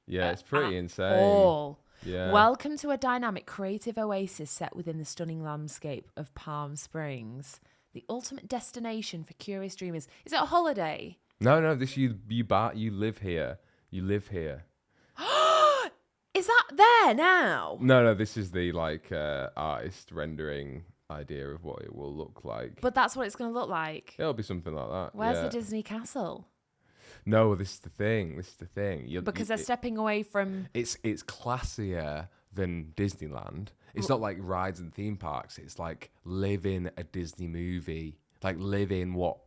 Yeah, it's pretty insane. All. Yeah. Welcome to a dynamic creative oasis set within the stunning landscape of Palm Springs, the ultimate destination for curious dreamers. Is it a holiday? No. This you live here. You live here. Is that there now? No. This is the artist rendering idea of what it will look like. But that's what it's going to look like. It'll be something like that. Where's yeah. the Disney castle? No, this is the thing. Because they're stepping away from... It's classier than Disneyland. It's not like rides and theme parks. It's like live in a Disney movie. Like live in what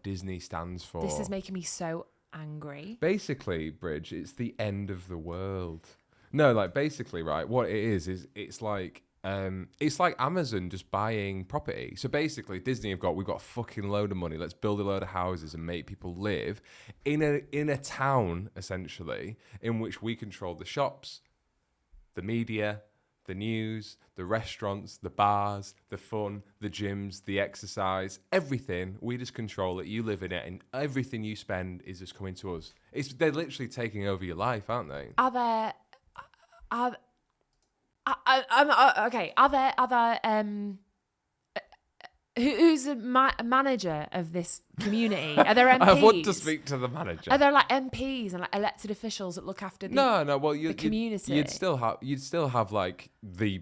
Disney stands for. This is making me so angry. Basically, Bridge, it's the end of the world. No, like basically, right, what it is it's like Amazon just buying property. So basically, Disney we've got a fucking load of money. Let's build a load of houses and make people live in a town, essentially, in which we control the shops, the media, the news, the restaurants, the bars, the fun, the gyms, the exercise, everything. We just control it. You live in it, and everything you spend is just coming to us. They're literally taking over your life, aren't they? Are there who's a manager of this community? Are there MPs? I want to speak to the manager. Are there like MPs and like elected officials that look after the No. Well, the community? You'd still have like the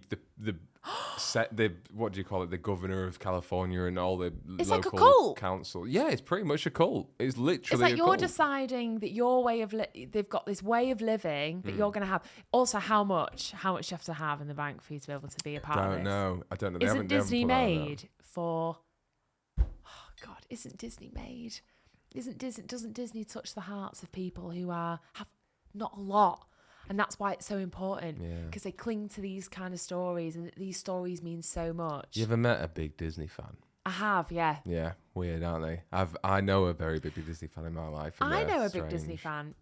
what do you call it? The governor of California and all the It's local like a cult. council. Yeah, it's pretty much a cult. It's literally. It's like a you're cult. deciding that your way of they've got this way of living that you're going to have. Also, how much you have to have in the bank for you to be able to be a part of this? I don't know. They Isn't haven't Disney put that out. made for? Oh God, isn't Disney made? Doesn't Disney touch the hearts of people who have not a lot? And that's why it's so important, because they cling to these kind of stories, and these stories mean so much. You ever met a big Disney fan? I have, yeah. Yeah, weird, aren't they? I know a very big Disney fan in my life. And I know a strange. big Disney fan,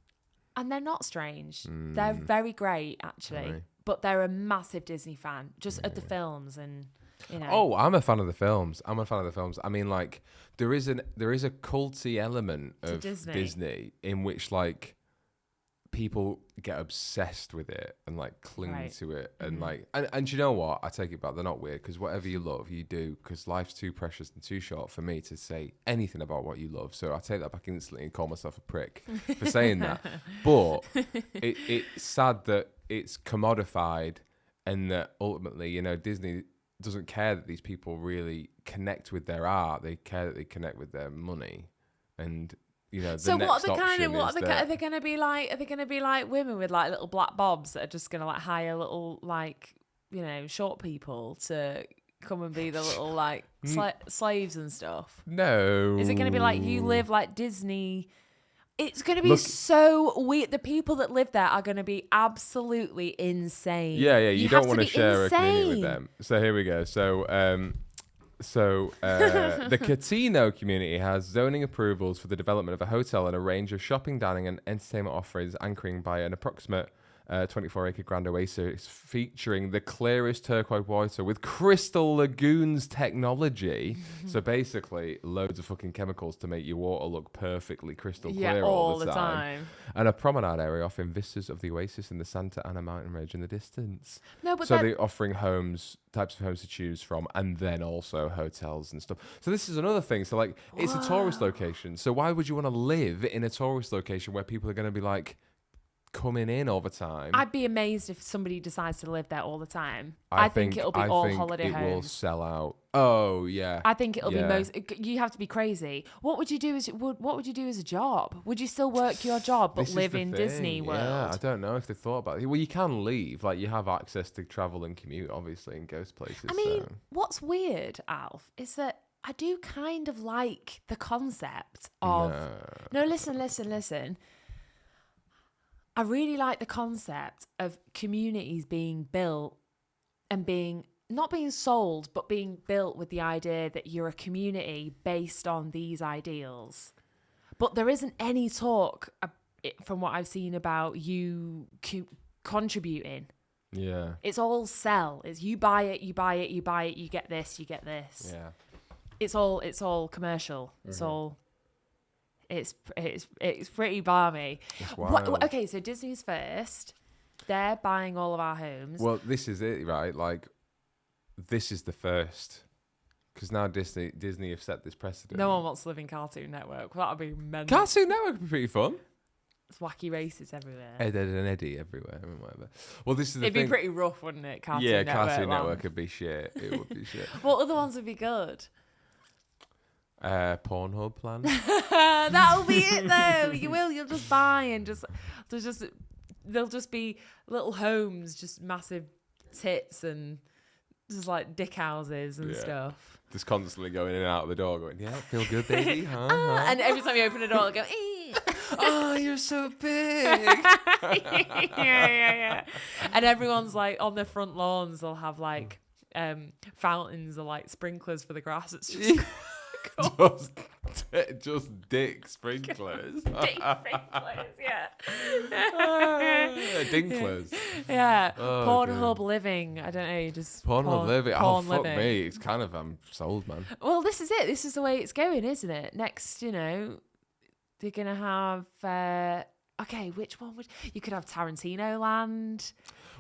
and they're not strange. They're very great, actually. Right. But they're a massive Disney fan, just of the films and, you know. Oh, I'm a fan of the films. I mean, like, there is a culty element To of Disney. in which, like, people get obsessed with it and like cling Right. to it and like and you know what, I take it back, they're not weird, because whatever you love you do, because life's too precious and too short for me to say anything about what you love, so I take that back instantly and call myself a prick for saying that. But it's sad that it's commodified, and that ultimately, you know, Disney doesn't care that these people really connect with their art. They care that they connect with their money. And you know, So the what next are the kind of option what is are, that- they going to be like? Are they going to be like women with like little black bobs that are just going to like hire little like, you know, short people to come and be the little like slaves and stuff? No. Is it going to be like you live like Disney? It's going to be so weird. The people that live there are going to be absolutely insane. Yeah, you don't have want to be share a community with insane. them. So here we go. So the Catino community has zoning approvals for the development of a hotel and a range of shopping, dining, and entertainment offerings, anchoring by an approximate 24-acre Grand Oasis featuring the clearest turquoise water with crystal lagoons technology. So basically, loads of fucking chemicals to make your water look perfectly crystal clear all the time. And a promenade area offering vistas of the Oasis and the Santa Ana mountain range in the distance. No, but so then- they're offering types of homes to choose from, and then also hotels and stuff. So this is another thing. So like, it's a tourist location. So why would you want to live in a tourist location where people are going to be like coming in all the time? I'd be amazed if somebody decides to live there all the time. I think it'll be all holiday it homes. will sell out. Oh yeah. I think it'll be Yeah. You have to be crazy. What would you do as a job? Would you still work your job but This is live the in thing. Disney World? Yeah, I don't know if they thought about it. Well, you can leave. Like, you have access to travel and commute, obviously, and go to places. I mean, so. what's weird, Alf, is that I do kind of like the concept of. No, listen. I really like the concept of communities being built and not being sold, but being built with the idea that you're a community based on these ideals. But there isn't any talk from what I've seen about you contributing. Yeah. It's all sell. It's you buy it, you get this, you get this. Yeah. It's all commercial. It's all. It's pretty balmy. It's wild. Okay, so Disney's first. They're buying all of our homes. Well, this is it, right? Like, this is the first. Because now Disney have set this precedent. No one wants to live in Cartoon Network. That would be mental. Cartoon Network would be pretty fun. There's wacky races everywhere. Ed and Eddie everywhere and whatever. Well, this is the It'd thing. be pretty rough, wouldn't it? Cartoon yeah, Network. Cartoon one. Network would be shit. It would be shit. What other ones would be good? Pornhub plan. That'll be it though. You'll just buy and there'll just be little homes, just massive tits and just like dick houses and Yeah. stuff. Just constantly going in and out of the door going, yeah, feel good, baby. Huh? And every time you open a door, it'll go, "Eh." Oh, you're so big. yeah. And everyone's like on their front lawns, they'll have like fountains or like sprinklers for the grass. It's just just dick sprinklers. Dick sprinklers, yeah. Dinklers. Yeah. Oh, Pornhub living. I don't know. You just Pornhub living. Oh, porn fuck living. me. It's kind of, I'm sold, man. Well, this is it. This is the way it's going, isn't it? Next, they're going to have... okay, which one would... You could have Tarantino Land.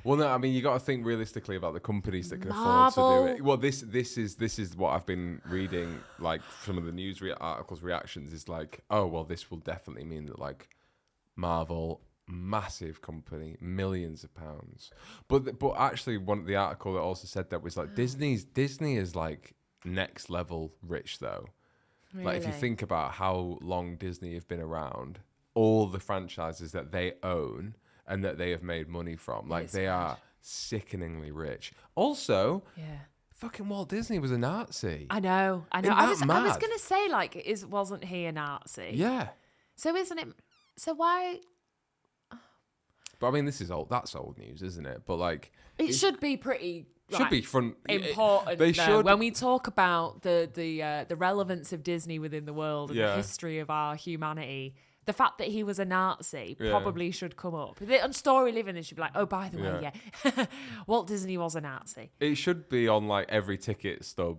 Well, no, I mean, you got to think realistically about the companies that can afford Marvel. to do it. Well, this is what I've been reading, like some of the news articles reactions is like, oh, well, this will definitely mean that like Marvel, massive company, millions of pounds. But actually, the article that also said that was like Disney is like next level rich though. Really? Like if you think about how long Disney have been around, all the franchises that they own and that they have made money from, like they are sickeningly rich. Also, fucking Walt Disney was a Nazi. I know. Isn't I that was mad? going to say, like, wasn't he a Nazi? Yeah. So isn't it... So why... But I mean, that's old news, isn't it? But like... It should be pretty... Should be front... important. They though. should... When we talk about the relevance of Disney within the world and the history of our humanity... The fact that he was a Nazi probably should come up. On Storyliving, they should be like, oh, by the way, Walt Disney was a Nazi. It should be on like every ticket stub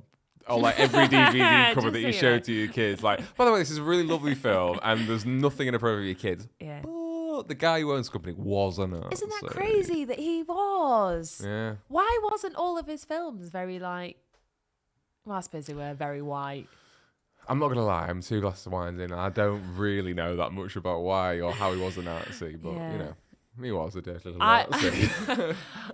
or like every DVD cover that you show to your kids. Like, by the way, this is a really lovely film and there's nothing inappropriate for your kids. Yeah. But the guy who owns the company was a Nazi. Isn't that crazy that he was? Yeah. Why wasn't all of his films very like... Well, I suppose they were very white. I'm not going to lie, I'm 2 glasses of wine in and I don't really know that much about why or how he was a Nazi, but you know, he was a dirty little Nazi.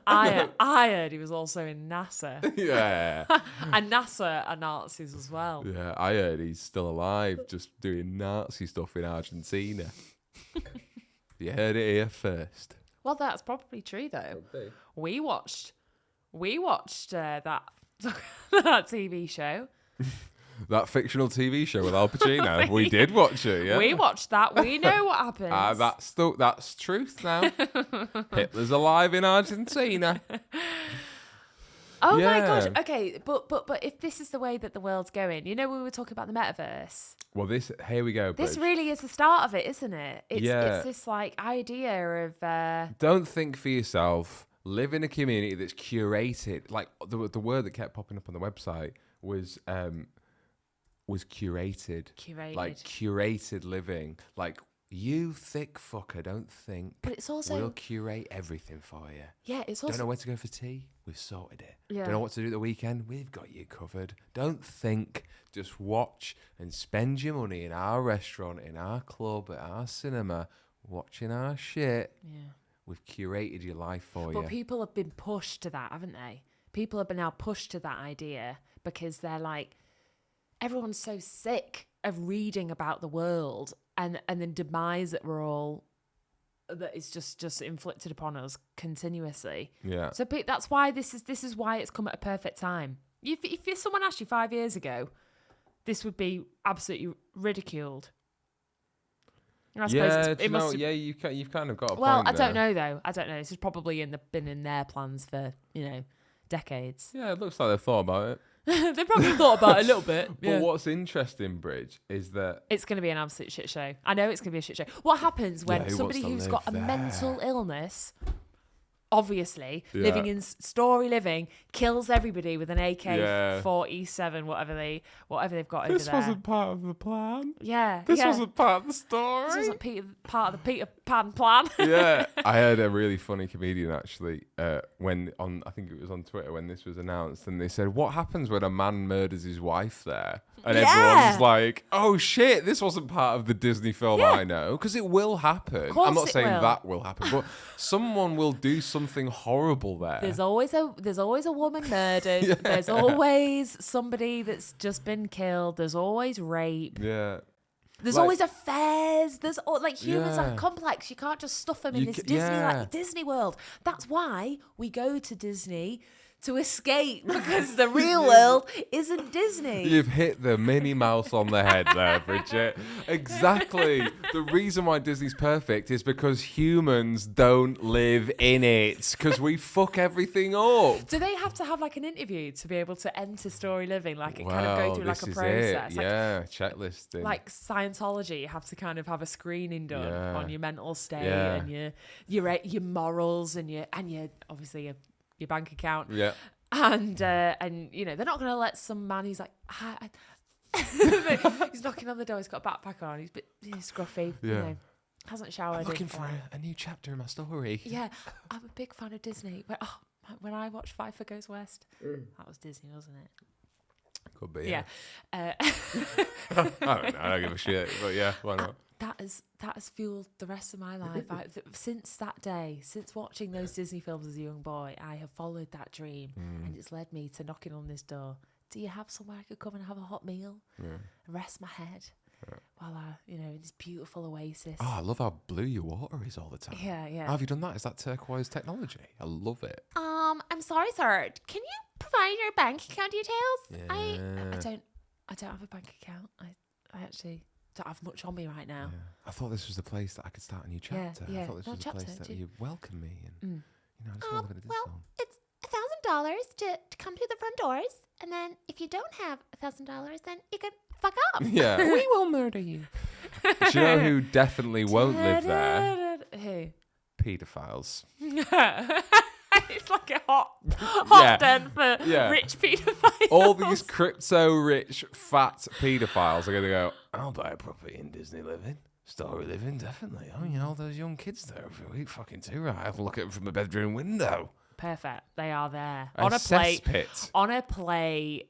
I heard he was also in NASA. Yeah. And NASA are Nazis as well. Yeah, I heard he's still alive, just doing Nazi stuff in Argentina. You heard it here first. Well, that's probably true though. We watched that that TV show. That fictional TV show with Al Pacino. We did watch it, yeah. We watched that. We know what happens. That's truth now. Hitler's alive in Argentina. Oh my gosh. Okay, but if this is the way that the world's going, we were talking about the metaverse. Well, here we go, This Bridge. really is the start of it, isn't it? It's this like idea of Don't think for yourself. Live in a community that's curated. Like the word that kept popping up on the website was curated. Like curated living. Like, you thick fucker, don't think. But it's also... We'll curate everything for you. Yeah, it's also... Don't know where to go for tea? We've sorted it. Yeah. Don't know what to do at the weekend? We've got you covered. Don't think. Just watch and spend your money in our restaurant, in our club, at our cinema, watching our shit. Yeah. We've curated your life for you. But people have been pushed to that, haven't they? People have been now pushed to that idea because they're like... Everyone's so sick of reading about the world and the demise that that is just inflicted upon us continuously. Yeah. So that's why this is why it's come at a perfect time. If someone asked you 5 years ago, this would be absolutely ridiculed. And I suppose you've kind of got a point. Well, I there. don't know though. I don't know. This has probably been in their plans for decades. Yeah, it looks like they've thought about it. They probably thought about it a little bit. But what's interesting, Bridge, is that... It's going to be an absolute shit show. I know it's going to be a shit show. What happens when who somebody wants to who's live got a there? mental illness, obviously, living in Storyliving, kills everybody with an AK-47, whatever they've got over there. This wasn't part of the plan. Yeah. This wasn't part of the story. This wasn't part of the Peter Pan plan. Yeah. I heard a really funny comedian, actually, I think it was on Twitter, when this was announced, and they said, what happens when a man murders his wife there? And everyone's like, oh shit, this wasn't part of the Disney film I know. Because it will happen. I'm not saying that will happen, but someone will do something horrible there. There's always a woman murdered. Yeah. There's always somebody that's just been killed. There's always rape. Yeah. There's always affairs. There's humans are complex. You can't just stuff them in this Disney World. That's why we go to Disney to escape because the real world isn't Disney. You've hit the Minnie Mouse on the head there, Bridget. Exactly. The reason why Disney's perfect is because humans don't live in it, because we fuck everything up. Do they have to have like an interview to be able to enter Storyliving? Like it kind of go through like a process? Like, Yeah, checklisting. like Scientology, you have to kind of have a screening done on your mental state Yeah. and your morals and your obviously your bank account. Yeah. And you know, they're not going to let some man who's like he's knocking on the door, he's got a backpack on, he's a bit scruffy, you know, hasn't showered. I'm looking in, for a new chapter in my story. Yeah, I'm a big fan of Disney. When I watched Pfeiffer Goes West, that was Disney, wasn't it? Could be. Yeah. I don't know. I don't give a shit. But yeah, why not? That has fueled the rest of my life. Since that day, since watching those Disney films as a young boy, I have followed that dream, and it's led me to knocking on this door. Do you have somewhere I could come and have a hot meal, and rest my head while in this beautiful oasis? Oh, I love how blue your water is all the time. Yeah. How have you done that? Is that turquoise technology? I love it. I'm sorry, sir. Can you provide your bank account details? Yeah. I don't have a bank account. I actually don't have much on me right now. Yeah. I thought this was the place that I could start a new chapter. Yeah. I thought this No, was the chapter, place that do you- you welcome me and I just want to live in a Disney film. It's $1,000 to come through the front doors, and then if you don't have $1,000, then you can fuck up. Yeah, we will murder you. Do you know who definitely won't live there? Who? Paedophiles. It's like a hot den for rich paedophiles. All these crypto-rich, fat paedophiles are going to go, I'll buy a property in Disney Living. Storyliving, definitely. Oh, all those young kids there every week. Fucking too right. I can look at them from a bedroom window. Perfect. They are there. On a cesspit. On a plate.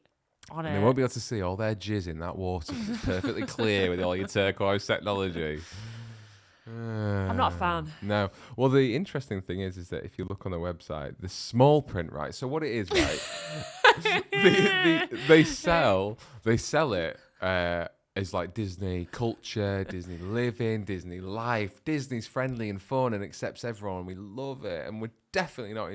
And they won't be able to see all their jizz in that water. It's perfectly clear with all your turquoise technology. I'm not a fan. No. Well, the interesting thing is that if you look on the website, the small print, right? So what it is, right? they sell it as like Disney culture, Disney living, Disney life. Disney's friendly and fun and accepts everyone. We love it, and we're definitely not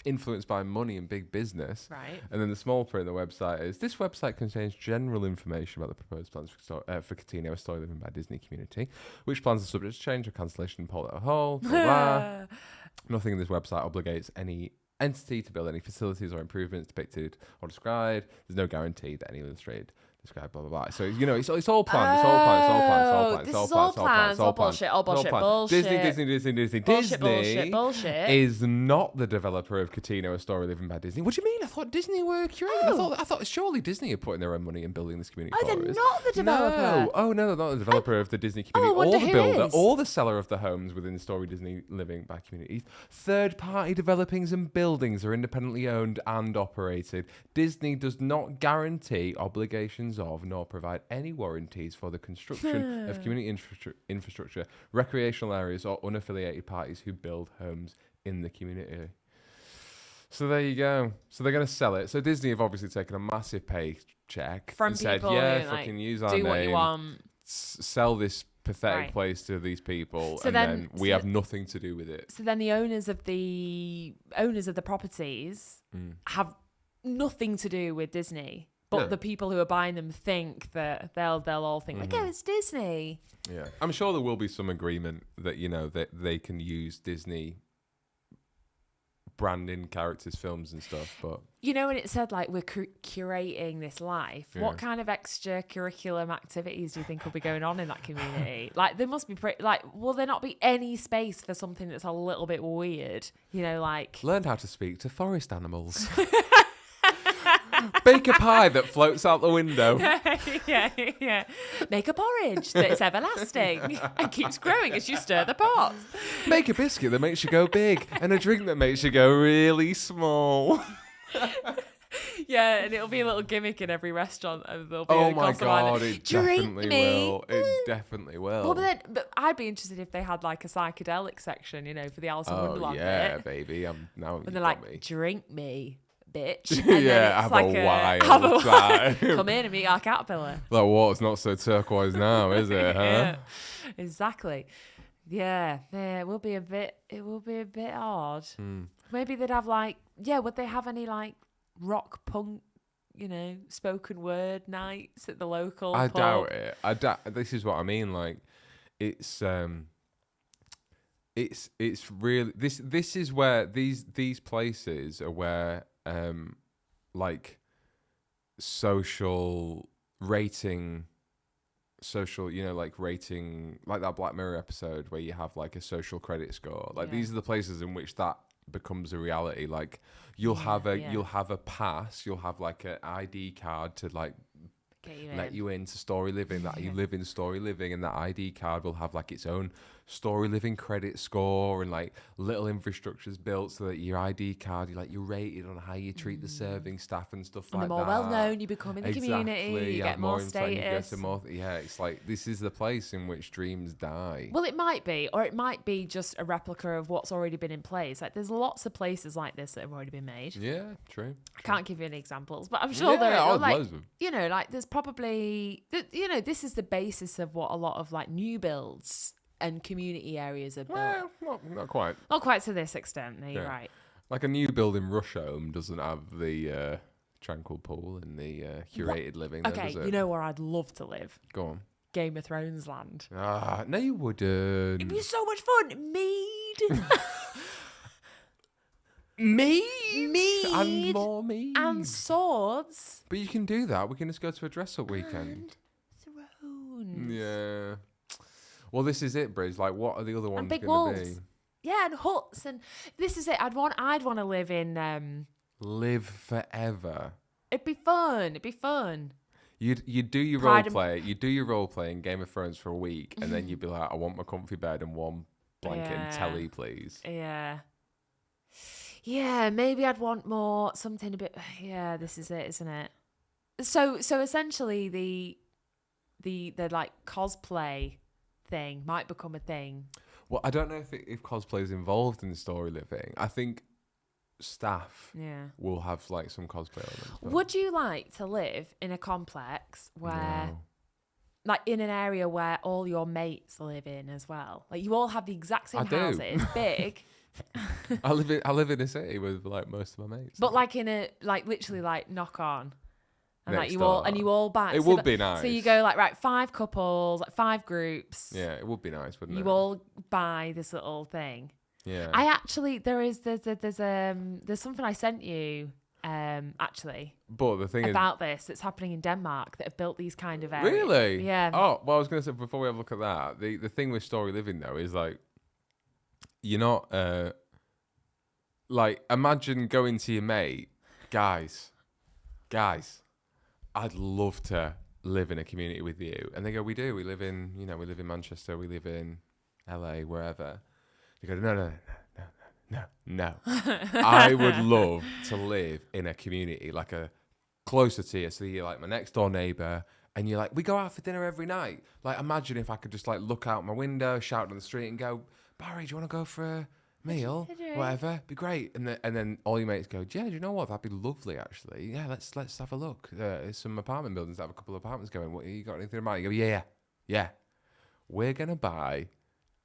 influenced by money and big business. Right. And then the small print on the website is, this website contains general information about the proposed plans for Catino, a story living by Disney community, which plans are subject to change or cancellation, poll at a whole, blah, blah. Nothing in this website obligates any entity to build any facilities or improvements depicted or described. There's no guarantee that any illustrated, described, blah, blah, blah. So, it's all planned. It's all planned. This is all planned. It's all bullshit. All bullshit. Disney. Bullshit. Is not the developer of Catino, a story living by Disney. What do you mean? I thought Disney were curating. I thought surely Disney are putting their own money in building this community. Oh, for they're us. not the developer. No. Oh, no, they're not the developer of the Disney community, I wonder or the who builder, is. or the seller of the homes within the story Disney living by communities. Third-party developings and buildings are independently owned and operated. Disney does not guarantee obligations of, nor provide any warranties for the construction of community infrastructure, recreational areas, or unaffiliated parties who build homes in the community. So there you go. So they're going to sell it. So Disney have obviously taken a massive paycheck From and said, people yeah, who, fucking like, use our do name. what you want. Sell this pathetic Right. place to these people, So and then we so have nothing to do with it. So then the owners of the properties have nothing to do with Disney. But No. the people who are buying them think that they'll all think like, oh, it's Disney. Yeah, I'm sure there will be some agreement that that they can use Disney branding characters, films, and stuff. But When it said like we're curating this life, what kind of extracurricular activities do you think will be going on in that community? Like there must be will there not be any space for something that's a little bit weird? learn how to speak to forest animals. Bake a pie that floats out the window. yeah. Make a porridge that is everlasting and keeps growing as you stir the pot. Make a biscuit that makes you go big, and a drink that makes you go really small. Yeah, and it'll be a little gimmick in every restaurant. And there'll be Oh a my constant line god, of, it "Drink definitely me." will. It definitely will. Well, but I'd be interested if they had like a psychedelic section, for the Alice in Oh Wonderland yeah, bit. baby. I'm now. And You've they're got like, me. "Drink me, bitch." And then Yeah, it's have like a wild have a time. Come in and meet our caterpillar. That water's not so turquoise now, is it? Huh? Yeah, exactly. Yeah, it will be a bit. It will be a bit odd. Hmm. Maybe they'd have like, yeah. Would they have any like rock punk, spoken word nights at the local? I pub? doubt it. I doubt. This is what I mean. Like, it's really this is where these places are where like social rating. Social, like rating, like that Black Mirror episode where you have like a social credit score. Like these are the places in which that becomes a reality. Like you'll have a pass, you'll have like an ID card to like let you into Storyliving, that you live in Storyliving, and that ID card will have like its own Storyliving credit score, and like little infrastructures built so that your ID card, you're rated on how you treat the serving staff and stuff And like the that. more well known you become in the community, you get more status. It's like this is the place in which dreams die. Well, it might be, or it might be just a replica of what's already been in place. Like there's lots of places like this that have already been made. Yeah, true. I can't give you any examples, but I'm sure there are like, loads of them. like there's probably, this is the basis of what a lot of like new builds and community areas are built. Well, not quite. Not quite to this extent, no, you're right. Like a new building Rusholme doesn't have the tranquil pool and the curated living. Though, Okay, does it? you know where I'd love to live? Go on. Game of Thrones land. No, you wouldn't. It'd be so much fun. Mead. Mead and more mead and swords. But you can do that. We can just go to a dress-up weekend. Thrones. Yeah. Well, this is it, Briz. Like, what are the other ones big going to wolves. be? Yeah, and huts, and this is it. I'd want to live in. Live forever. It'd be fun. You'd do your Pride role play. You'd do your role play in Game of Thrones for a week, and then you'd be like, "I want my comfy bed and one blanket and telly, please." Yeah. Yeah, maybe I'd want more something a bit. Yeah, this is it, isn't it? So essentially, the like cosplay thing might become a thing. Well, I don't know if cosplay is involved in Storyliving. I think staff will have like some cosplay elements. Would you like to live in a complex where, like, in an area where all your mates live in as well? Like, you all have the exact same houses. It's big. I live in a city with like most of my mates. But like in a literally like knock on. And Next like door. you all back. It would be nice. So you go like, right, 5 couples, like 5 groups. Yeah, it would be nice, wouldn't it? You all buy this little thing. Yeah. I actually there's something I sent you actually. But the thing about this that's happening in Denmark that have built these kind of areas. Really? Yeah. Oh, well, I was going to say before we have a look at that, the thing with Storyliving though is like, you're not like, imagine going to your mate, guys, I'd love to live in a community with you, and they go, we live in Manchester, we live in LA, wherever. They go, no. I would love to live in a community like a closer to you, so you're like my next door neighbor, and you're like, we go out for dinner every night. Like, imagine if I could just like look out my window, shout on the street, and go, Barry, do you want to go for a meal? Whatever, be great. And then all your mates go, yeah, do you know what? That'd be lovely, actually. Yeah, let's have a look. There's some apartment buildings that have a couple of apartments going. What, you got anything in mind? You go, yeah. We're gonna buy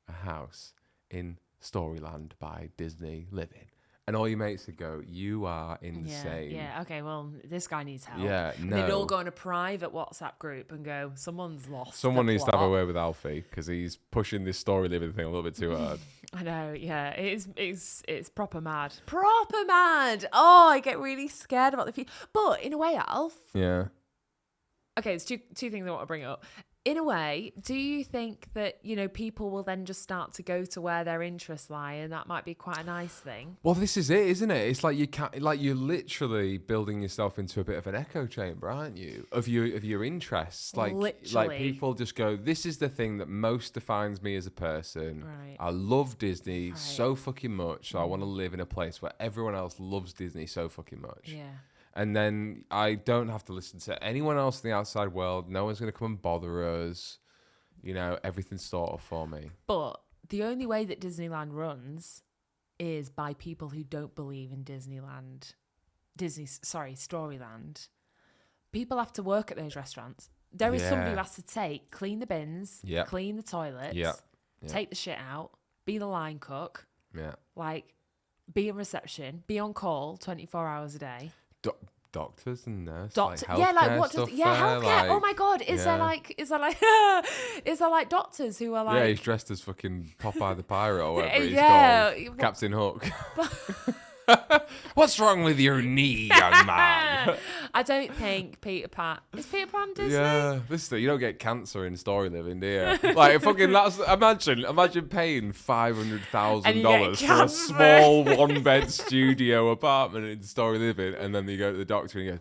a house in Storyland by Disney Living. And all your mates would go, you are insane. Yeah, okay, well, this guy needs help. Yeah, And they'd all go in a private WhatsApp group and go, someone's lost. Someone needs to have a word with Alfie because he's pushing this Storyliving thing a little bit too hard. I know, yeah. It's proper mad. Proper mad! Oh, I get really scared about the future. But in a way, Alf... Yeah. Okay, there's two things I want to bring up. In a way, do you think that, people will then just start to go to where their interests lie, and that might be quite a nice thing? Well, this is it, isn't it? It's like you're literally building yourself into a bit of an echo chamber, aren't you? Of your interests. Like people just go, this is the thing that most defines me as a person. Right. I love Disney so fucking much, so I want to live in a place where everyone else loves Disney so fucking much. Yeah. And then I don't have to listen to anyone else in the outside world. No one's going to come and bother us. Everything's thought of for me. But the only way that Disneyland runs is by people who don't believe in Storyland. People have to work at those restaurants. There is somebody who has to clean the bins, clean the toilets, take the shit out, be the line cook, Yeah. like be in reception, be on call 24 hours a day. Doctors and nurses. Doctor, like yeah, like healthcare what does stuff healthcare? there, Oh my god, is there yeah. like is there like doctors who are like Yeah, he's dressed as fucking Popeye the Pirate or whatever he's Yeah, called. well- Captain Hook. What's wrong with your knee, young man? I don't think Peter Pan is Peter Pan Disney. Yeah, you don't get cancer in Storyliving, do you? Like fucking imagine paying $500,000 And you get for a cancer. small 1-bed studio apartment in Storyliving, and then you go to the doctor and he goes,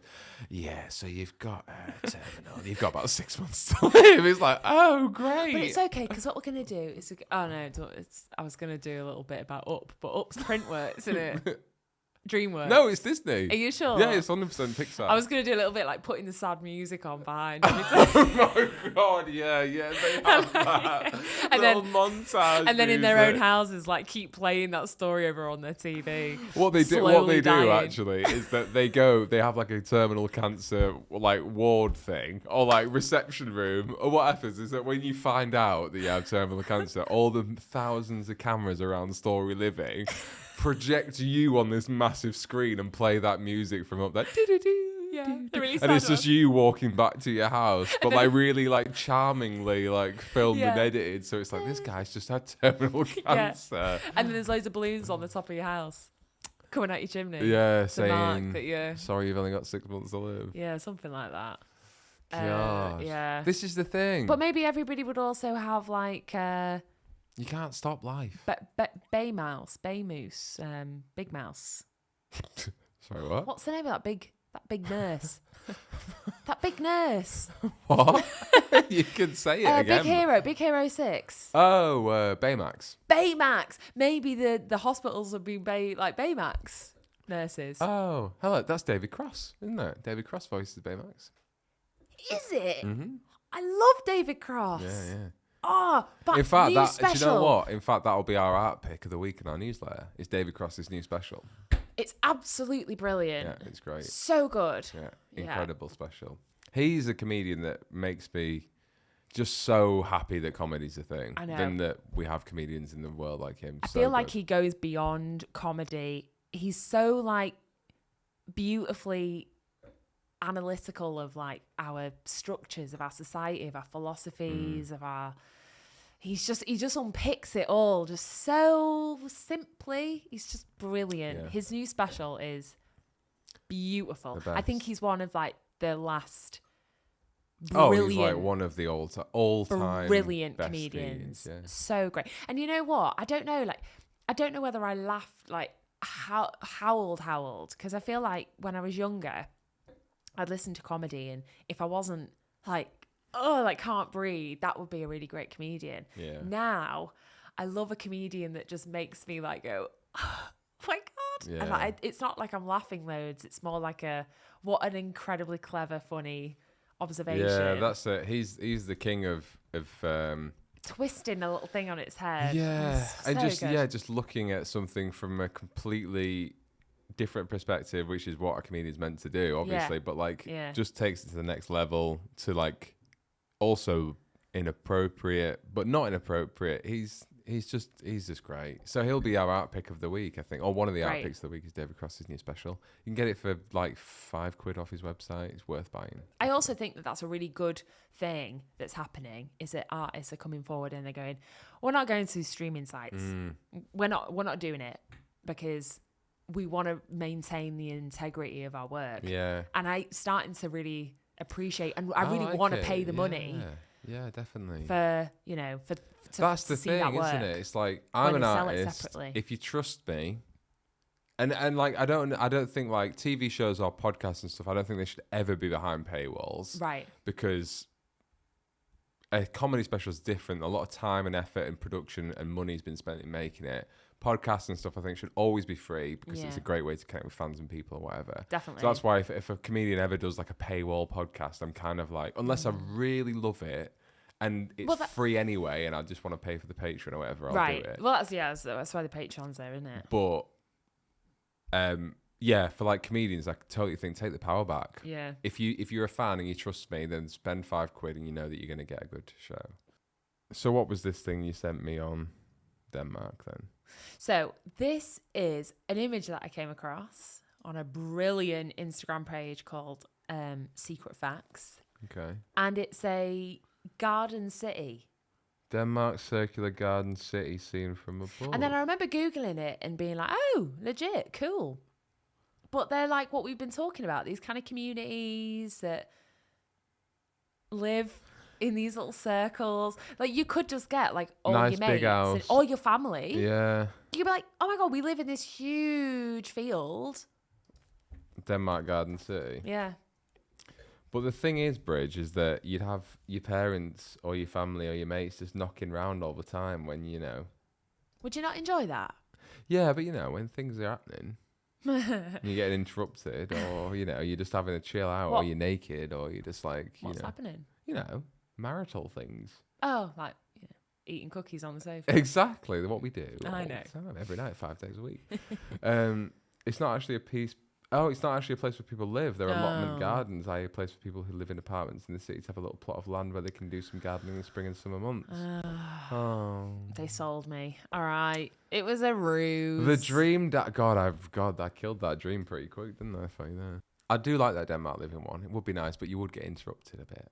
"Yeah, so you've got terminal. You've got about 6 months to live." It's like, oh great. But it's okay because what we're gonna do is I was gonna do a little bit about Up, but Up's Printworks, isn't it? DreamWorks. No, it's Disney. Are you sure? Yeah, it's 100% Pixar. I was gonna do a little bit like putting the sad music on behind. Oh my god, yeah, they have that And little then- montage. And then in their own music. houses, like keep playing that story over on their TV. What they do slowly dying. actually is that they have like a terminal cancer like ward thing or like reception room. Or what happens is that when you find out that you have terminal cancer, all the thousands of cameras around Storyliving project you on this massive screen and play that music from up there. Yeah, the really And sad it's just one. you walking back to your house, but like really like charmingly like filmed and Yeah. edited. So it's like this guy's just had terminal cancer. And then there's loads of balloons on the top of your house coming out your chimney. Yeah, to mark saying that you're sorry you've only got 6 months to live. yeah, something like that. God. Yeah. This is the thing. But maybe everybody would also have like You can't stop life. Bay Mouse, Big Mouse. Sorry, what? What's the name of that big nurse? That big nurse. What? You can say it again. Big Hero 6. Oh, Baymax. Baymax. Maybe the hospitals would be Baymax nurses. Oh, hello. That's David Cross, isn't it? David Cross voices Baymax. Is it? Mm-hmm. I love David Cross. Yeah, yeah. Oh, but In fact, new do special. you know what? In fact, that'll be our art pick of the week in our newsletter. It's David Cross's new special. It's absolutely brilliant. Yeah, it's great. So good. Yeah, Yeah. incredible special. He's a comedian that makes me just so happy that comedy's a thing. I know. Then that we have comedians in the world like him. I feel like he goes beyond comedy. He's so like beautifully analytical of like our structures of our society, of our philosophies, of our he just unpicks it all just so simply. He's just brilliant. Yeah. His new special is beautiful. The I think best. he's one of like the last Oh, brilliant, he's like one of the all-time brilliant best comedians. comedians, yeah. So great. And you know what? I don't know whether I laughed like howled because I feel like when I was younger, I'd listen to comedy, and if I wasn't like can't breathe, that would be a really great comedian. Yeah. Now, I love a comedian that just makes me like go, oh my god. Yeah. And like, it's not like I'm laughing loads. It's more like what an incredibly clever, funny observation. Yeah, that's it. He's the king of twisting a little thing on its head. yeah, It's and so just good. just looking at something from a completely different perspective, which is what a comedian's meant to do, obviously. But like, Yeah. just takes it to the next level to like also inappropriate, but not inappropriate. He's just great. So he'll be our art pick of the week, I think, or one of the art Great. picks of the week is David Cross's new special. You can get it for like £5 off his website. It's worth buying. I also think that that's a really good thing that's happening is that artists are coming forward and they're going, we're not going to streaming sites. We're not doing it because we want to maintain the integrity of our work. Yeah. And I starting to really appreciate and I really like want to it. pay the money Yeah, definitely. for, That's to the see thing, that work. isn't it? It's like when I'm an they sell it artist. separately. If you trust me, and like I don't think like TV shows or podcasts and stuff. I don't think they should ever be behind paywalls, Right. because a comedy special is different. A lot of time and effort and production and money's been spent in making it. Podcasts and stuff, I think, should always be free because it's Yeah. a great way to connect with fans and people or whatever. Definitely. So that's why if a comedian ever does like a paywall podcast, I'm kind of like, unless I really love it and it's free anyway, and I just want to pay for the Patreon or whatever, I'll right. do it. Well, that's why the Patreon's there, isn't it? But yeah, for like comedians, I totally think take the power back. Yeah. If you're a fan and you trust me, then spend £5 and you know that you're going to get a good show. So what was this thing you sent me on Denmark then? So this is an image that I came across on a brilliant Instagram page called Secret Facts. Okay. And it's a garden city. Denmark circular garden city seen from above. And then I remember Googling it and being like, oh, legit, cool. But they're like what we've been talking about, these kind of communities that live in these little circles. Like you could just get like all Nice your big mates house. and all your family. Yeah. You could be like, oh my God, we live in this huge field. Denmark garden city. Yeah. But the thing is, Bridge, is that you'd have your parents or your family or your mates just knocking round all the time when, you know. Would you not enjoy that? Yeah, but, you know, when things are happening, you're getting interrupted or, you know, you're just having a chill out What? or you're naked or you're just like, you What's know. happening? You know, marital things. Oh, like eating cookies on the sofa. Exactly, what we do. I all know. the time, every night, 5 days a week. It's not actually a piece... Oh, it's not actually a place where people live. There are allotment gardens, i.e. a place for people who live in apartments in the city to have a little plot of land where they can do some gardening in the spring and summer months. They sold me. All right. It was a ruse. The dream... I killed that dream pretty quick, didn't I? For you there. I do like that Denmark living one. It would be nice, but you would get interrupted a bit.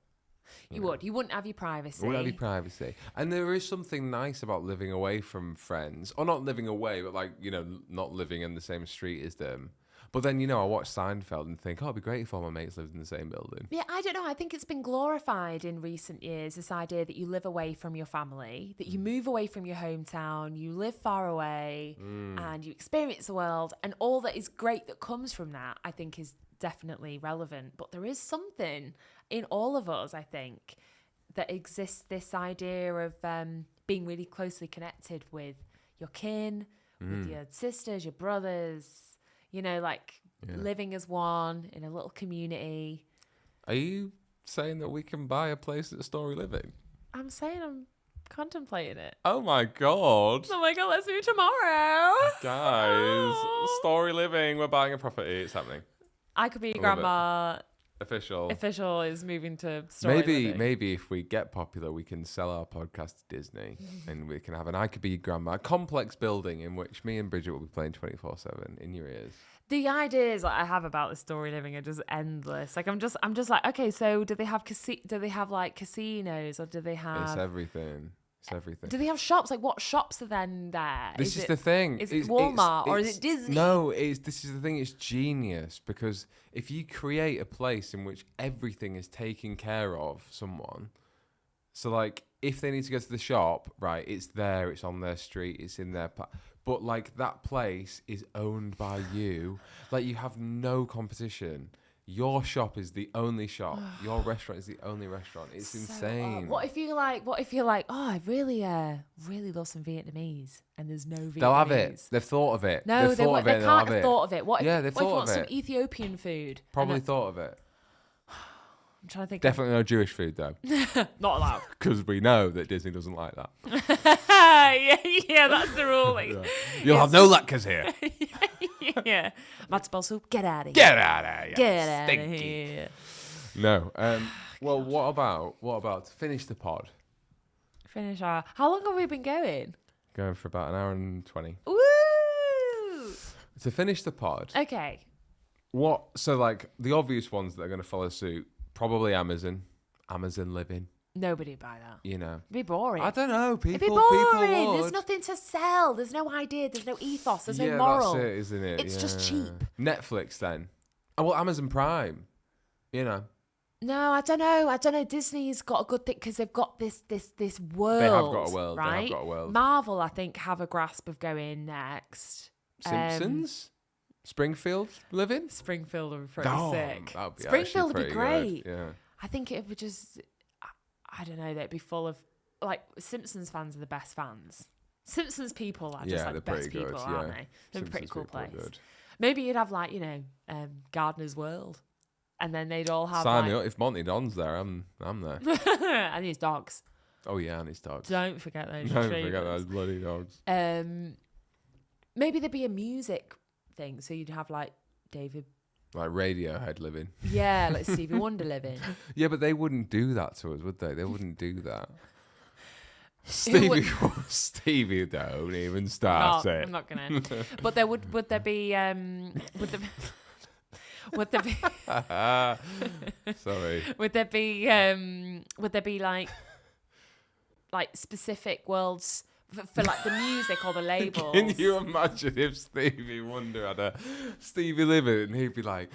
You would. You wouldn't have your privacy. You wouldn't have your privacy. And there is something nice about living away from friends. Or not living away, but like, you know, not living in the same street as them. But then, you know, I watch Seinfeld and think, oh, it'd be great if all my mates lived in the same building. Yeah, I don't know. I think it's been glorified in recent years, this idea that you live away from your family, that you move away from your hometown, you live far away, and you experience the world. And all that is great that comes from that, I think, is definitely relevant. But there is something in all of us, I think, that exists this idea of being really closely connected with your kin, with your sisters, your brothers. You know, like living as one in a little community. Are you saying that we can buy a place at Storyliving? I'm saying I'm contemplating it. Oh my God. Oh my God, let's move tomorrow. Guys, Storyliving, we're buying a property. It's happening. I could be love grandma. Official. Official is moving to Storyliving. Maybe if we get popular, we can sell our podcast to Disney and we can have an I Could Be Grandma, a complex building in which me and Bridget will be playing 24/7 in your ears. The ideas that I have about the Storyliving are just endless. Like I'm just like, okay, so do they have like casinos or do they have? It's everything. It's everything. Do they have shops? Like what shops are then there? This is the thing. Is it Walmart or is it Disney? No, this is the thing. It's genius because if you create a place in which everything is taken care of someone, so like if they need to go to the shop, right, it's there, it's on their street, it's in their... But like that place is owned by you. Like you have no competition. Your shop is the only shop. Your restaurant is the only restaurant. It's So, insane. what if you're like, oh, I really love some Vietnamese, and there's no Vietnamese. They'll have it. They've thought of it. No, they've they thought of it. can't They'll have have it. thought of it. What if, Yeah, they've what if you thought want of some it. Ethiopian food? Probably thought of it. I'm trying to think. Definitely no Jewish food though, Not allowed. because we know that Disney doesn't like that. yeah, that's the ruling. You'll have no lacquers here. Yeah, matzo soup. Get out of here. Get out of here. Get out of Stinky. here. No. Well, what about to finish the pod? Finish our. How long have we been going? Going for about an hour and 20. Woo! To finish the pod, Okay. what? So like the obvious ones that are going to follow suit, probably Amazon Living. Nobody would buy that. You know. It'd be boring. I don't know. It'd be People boring. would. There's nothing to sell. There's no idea. There's no ethos. There's yeah, no moral. that's it, isn't it? It's just Yeah. cheap. Netflix then. Oh, well, Amazon Prime. You know. No, I don't know. Disney's got a good thing because they've got this world. They have got a world. Right? They have got a world. Marvel, I think, have a grasp of going next. Simpsons? Springfield Living? Springfield would be pretty Oh, sick. that would be Springfield would actually be pretty great. good, yeah. I think it would just, I don't know, they'd be full of, like, Simpsons fans are the best fans. Simpsons people are just Yeah, like the they're best pretty people, good, aren't yeah. they? They're a pretty Simpsons cool people are place. good. Maybe you'd have like, Gardener's World. And then they'd all have Sign me like, up. If Monty Don's there, I'm there. and his dogs. Oh yeah, and his dogs. Don't forget those. Don't retrievers. forget those bloody dogs. Maybe there'd be a music thing, so you'd have like David. Like Radiohead Living. Yeah, like Stevie Wonder living. Yeah, but they wouldn't do that to us, would they? They wouldn't do that. Stevie, don't even start it. I'm not gonna. But would there be would there be Sorry. would there be like specific worlds for like the music or the labels? Can you imagine if Stevie Wonder had a Stevie Living and he'd be like,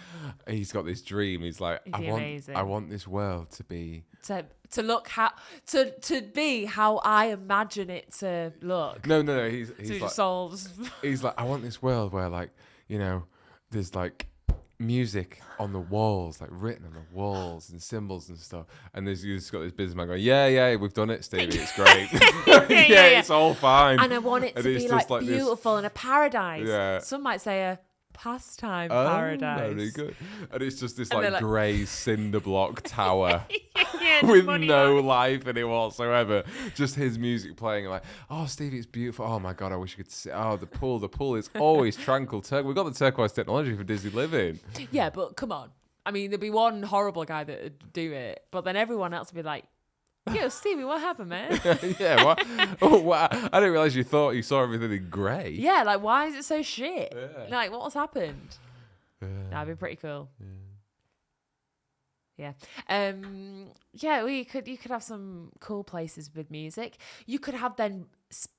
he's got this dream. He's like, It'd be amazing. I want this world to be to look how to be how I imagine it to look. No. He's To like, solves. he's like, I want this world where like, you know, there's like music on the walls, like written on the walls and symbols and stuff. And you just got this businessman going, yeah, we've done it, Stevie. It's great. yeah, it's all fine. And I want it to be like beautiful and a paradise. Yeah. Some might say a pastime paradise. Very good. And it's just this And they're like like- grey cinder block tower Yeah, with money no on. life in it whatsoever. Just his music playing, like, oh, Stevie, it's beautiful. Oh my God, I wish you could see. Oh, the pool is always tranquil. We've got the turquoise technology for Disney Living. Yeah, but come on. I mean, there'd be one horrible guy that would do it, but then everyone else would be like, yo, Stevie, what happened, man? Yeah, what? Oh, what? I didn't realise you thought you saw everything in grey. Yeah, like, why is it so shit? Yeah. Like, what's happened? That'd be pretty cool. Yeah. Yeah, you could have some cool places with music. You could have then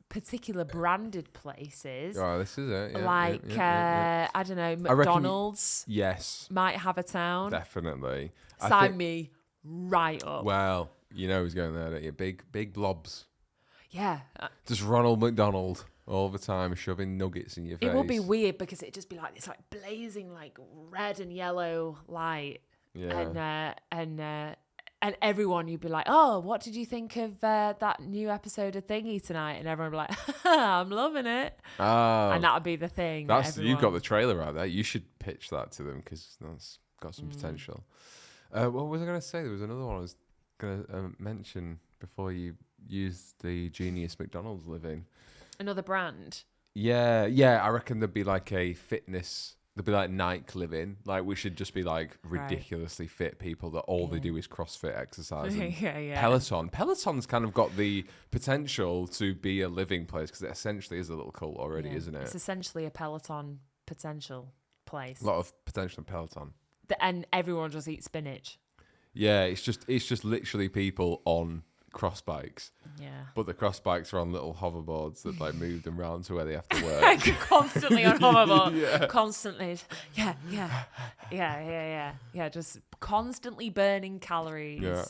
particular branded places. Oh, this is it. Yeah, like, yeah. I don't know, I reckon McDonald's Yes, might have a town. definitely. I Sign think- me right up. Well, you know who's going there, don't you? Big blobs. Yeah. Just Ronald McDonald all the time shoving nuggets in your face. It would be weird because it'd just be like this, like blazing, like red and yellow light, Yeah. and everyone, you'd be like, "Oh, what did you think of that new episode of Thingy tonight?" And everyone would be like, "I'm loving it," Oh, and that would be the thing. that you've got everyone- the trailer out there. You should pitch that to them because that's got some potential. What was I going to say? There was another one I was going to mention before you used the Genius McDonald's Living. another brand. Yeah. I reckon there'd be like a fitness. There'd be like Nike Living. Like we should just be like ridiculously fit people that all they do is CrossFit exercise. And Yeah. Peloton's kind of got the potential to be a living place because it essentially is a little cult already, Yeah. isn't it? It's essentially a Peloton potential place, A lot of potential in Peloton. and everyone just eats spinach. Yeah, it's just literally people on cross bikes, Yeah. but the cross bikes are on little hoverboards that like move them round to where they have to work. Constantly on hoverboard. Yeah. Constantly. Yeah. Just constantly burning calories. Yeah.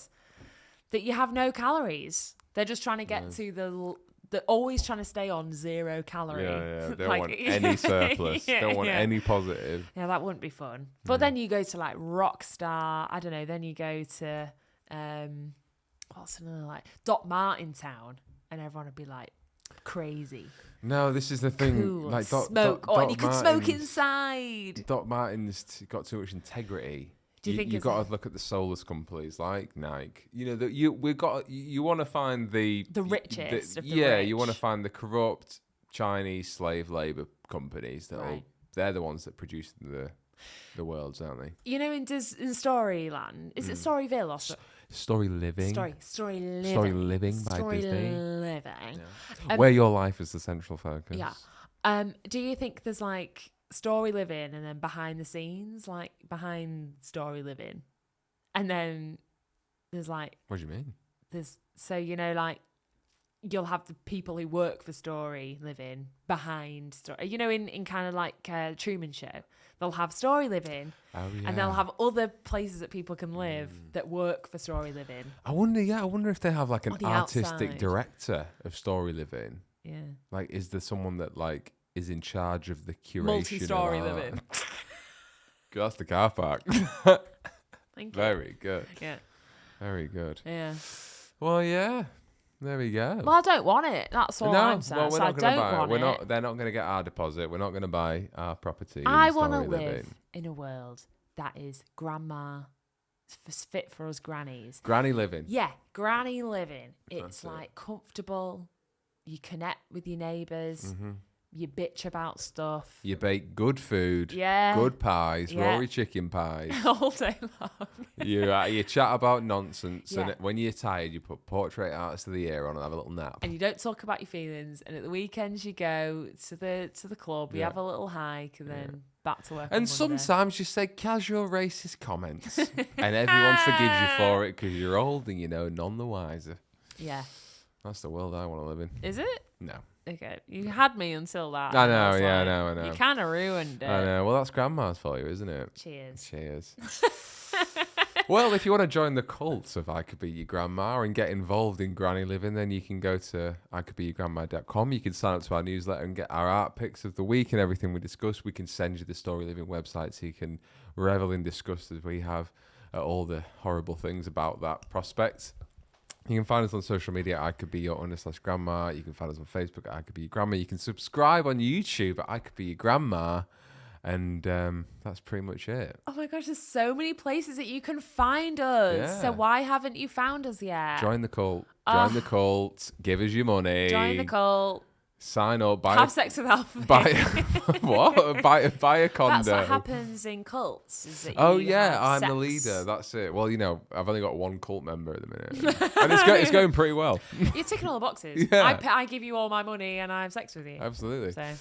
That you have no calories. They're just trying to get to they're always trying to stay on 0 calorie. Yeah. Don't Like- want any surplus. Don't want Yeah. any positive. Yeah, that wouldn't be fun. But then you go to like Rockstar. I don't know. Then you go to what's another like Doc Martin Town, and everyone would be like crazy. No, this is the thing. Cool. Like Smoke. And you could smoke inside. Doc Martin's got too much integrity. Do you think you've it's got to look at the soulless companies like Nike? You know that you want to find the richest of the yeah. rich. You want to find the corrupt Chinese slave labor companies that Right. they're the ones that produce the worlds, aren't they? You know, in Storyland, is it Storyville or Story living. Storyliving? Storyliving by Disney. Storyliving. Where your life is the central focus. Yeah. Do you think there's like story living and then behind the scenes, like behind story living, and then there's like What do you mean? like you'll have the people who work for story living behind story. You know, in kind of like Truman Show, they'll have story living. Oh yeah. And they'll have other places that people can live that work for story living. I wonder if they have like an On the artistic outside. director of story living. Yeah. Like, is there someone that like is in charge of the curation? Multi-story of art? living. That's the car park. Thank you. Very good. Yeah. Very good. Yeah. Well, yeah. There we go. Well, I don't want it. That's all I'm saying. well, we're So I not going to don't buy want it. it. They're not going to get our deposit. We're not going to buy our property. I want to live in a world that is grandma, fit for us grannies. Granny living. Yeah, granny living. It's That's it. like comfortable. You connect with your neighbours. Mm-hmm. You bitch about stuff. You bake good food. Yeah. Good pies. Yeah. Rory chicken pies. All day long. You chat about nonsense, Yeah. and when you're tired, you put Portrait Artists of the Year on and have a little nap. And you don't talk about your feelings. And at the weekends, you go to the club. You Yeah. have a little hike, and then back to work. on And Monday. sometimes you say casual racist comments, and everyone forgives you for it because you're old and you know none the wiser. Yeah. That's the world I want to live in. Is it? No. Okay. You had me until that. I know, was yeah, like, I know. You kind of ruined it. I know. Well, that's grandma's for you, isn't it? Cheers. Cheers. Well, if you want to join the cult of I Could Be Your Grandma and get involved in granny living, then you can go to ICouldBeYourGrandma.com. You can sign up to our newsletter and get our art picks of the week and everything we discuss. We can send you the Storyliving website so you can revel in disgust as we have at all the horrible things about that prospect. You can find us on social media at ICouldBeYour_grandma. You can find us on Facebook at I Could Be Your Grandma. You can subscribe on YouTube at I Could Be Your Grandma. And that's pretty much it. Oh my gosh, there's so many places that you can find us. Yeah. So why haven't you found us yet? Join the cult. Join the cult. Give us your money. Join the cult. Sign up. Buy Have sex with Alpha. buy what? buy a condo. That's what happens in cults. Is that Oh you yeah, have I'm sex. the leader. That's it. Well, I've only got one cult member at the minute, and it's going pretty well. You're ticking all the boxes. Yeah. I give you all my money and I have sex with you. Absolutely. So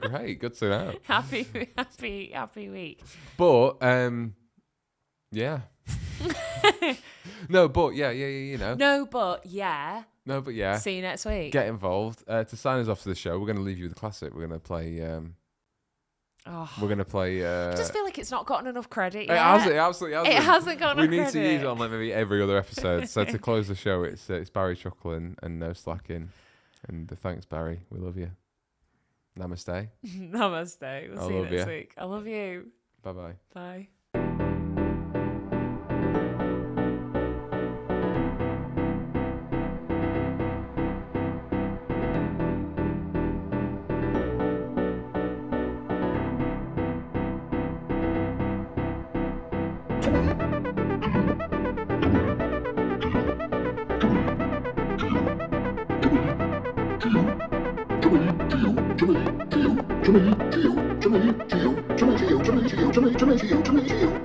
Great. Good to know. happy week. But yeah. No, but yeah. No, but yeah. No, but yeah. See you next week. Get involved. To sign us off to the show, we're going to leave you with a classic. We're going to play. We're going to play. I just feel like it's not gotten enough credit It yet. hasn't. It absolutely hasn't. It hasn't gotten We enough need to use credit. it on like maybe every other episode. So to close the show, it's Barry chuckling and no slacking. And thanks, Barry. We love you. Namaste. Namaste. We'll I see you love next you. week. I love you. Bye-bye. Bye. Jimmy,